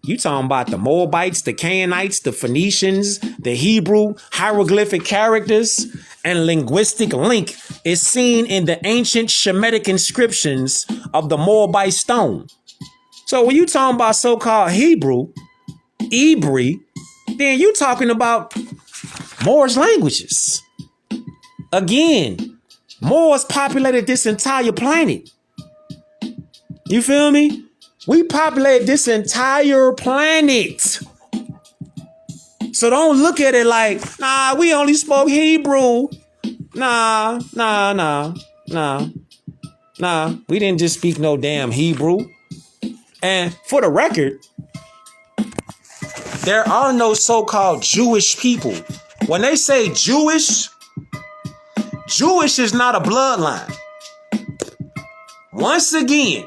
You talking about the Moabites, the Canaanites, the Phoenicians, the Hebrew, hieroglyphic characters, and linguistic link is seen in the ancient Shemitic inscriptions of the Moabite stone. So when you talking about so-called Hebrew, then you talking about Moors languages. Again, Moors populated this entire planet. You feel me? We populate this entire planet. So don't look at it like, nah, we only spoke Hebrew. Nah. We didn't just speak no damn Hebrew. And for the record, there are no so-called Jewish people. When they say Jewish is not a bloodline. Once again,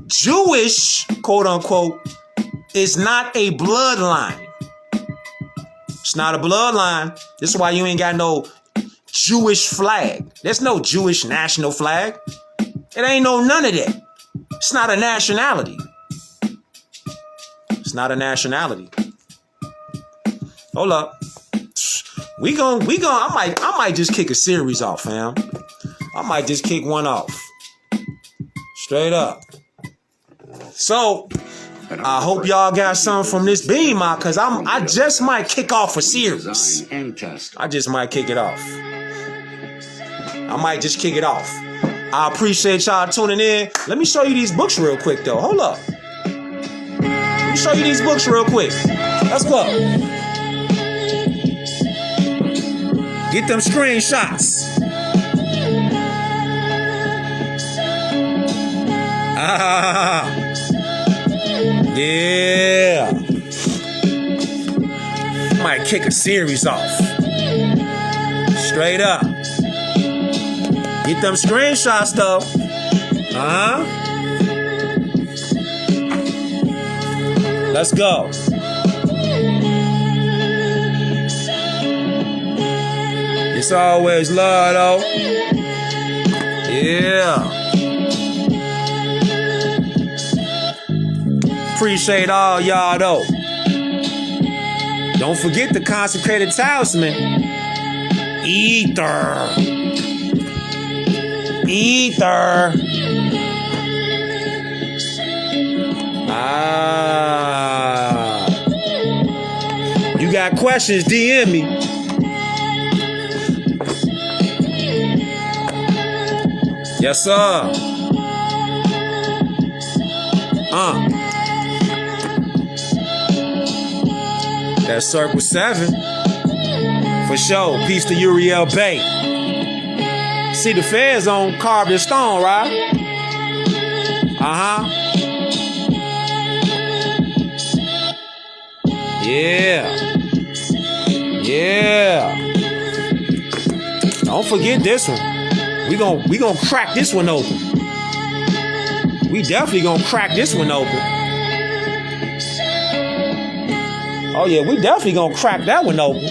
Jewish, quote unquote, is not a bloodline. It's not a bloodline. This is why you ain't got no Jewish flag. There's no Jewish national flag. It ain't no none of that. It's not a nationality. It's not a nationality. Hold up. I might just kick a series off, fam. I might just kick one off. Straight up. So, I hope y'all got something from this beam out, because I just might kick off a series. I just might kick it off. I might just kick it off. I appreciate y'all tuning in. Let me show you these books real quick, though. Hold up. Let me show you these books real quick. Let's go. Get them screenshots. Yeah. Might kick a series off. Straight up. Get them screenshots though. Let's go. It's always love though. Yeah. Appreciate all y'all though. Don't forget the consecrated talisman. Ether. Ether. You got questions, DM me. Yes, sir. That's Circle 7. For sure. Peace to Uriel Bay. See the feds on carved in stone, right? Yeah. Yeah. Don't forget this one. We gon' crack this one open. We definitely gonna crack this one open. Oh yeah, we definitely gonna crack that one open.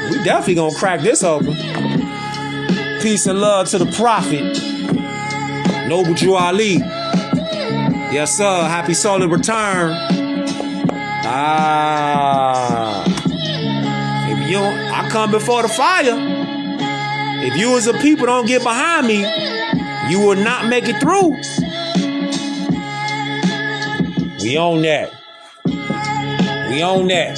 We definitely gonna crack this open. Peace and love to the prophet, Noble Drew Ali. Yes, sir. Happy solar return. If you don't, I come before the fire. If you as a people don't get behind me, you will not make it through. We own that. We own that.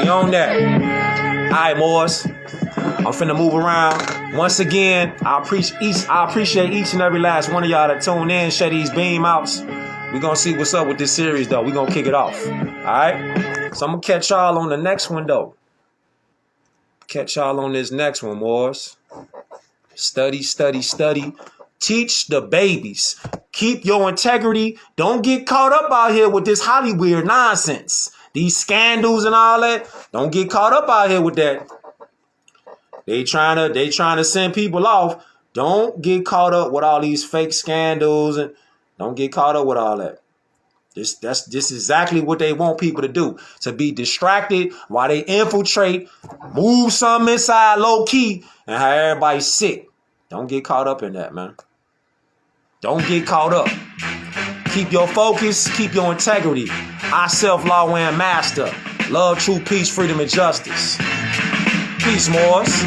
We own that. All right, boys. I'm finna move around. Once again, I appreciate each and every last one of y'all that tune in, share these beam outs. We're gonna see what's up with this series, though. We're gonna kick it off. Alright? So I'm gonna catch y'all on the next one, though. Catch y'all on this next one, boys. Study, study, study. Teach the babies. Keep your integrity. Don't get caught up out here with this Hollywood nonsense. These scandals and all that. Don't get caught up out here with that. They trying to send people off. Don't get caught up with all these fake scandals and don't get caught up with all that. This is exactly what they want people to do. To be distracted while they infiltrate, move something inside low key, and have everybody sick. Don't get caught up in that, man. Don't get caught up. Keep your focus, keep your integrity. I self-law and master. Love, truth, peace, freedom, and justice. Peace, Moors.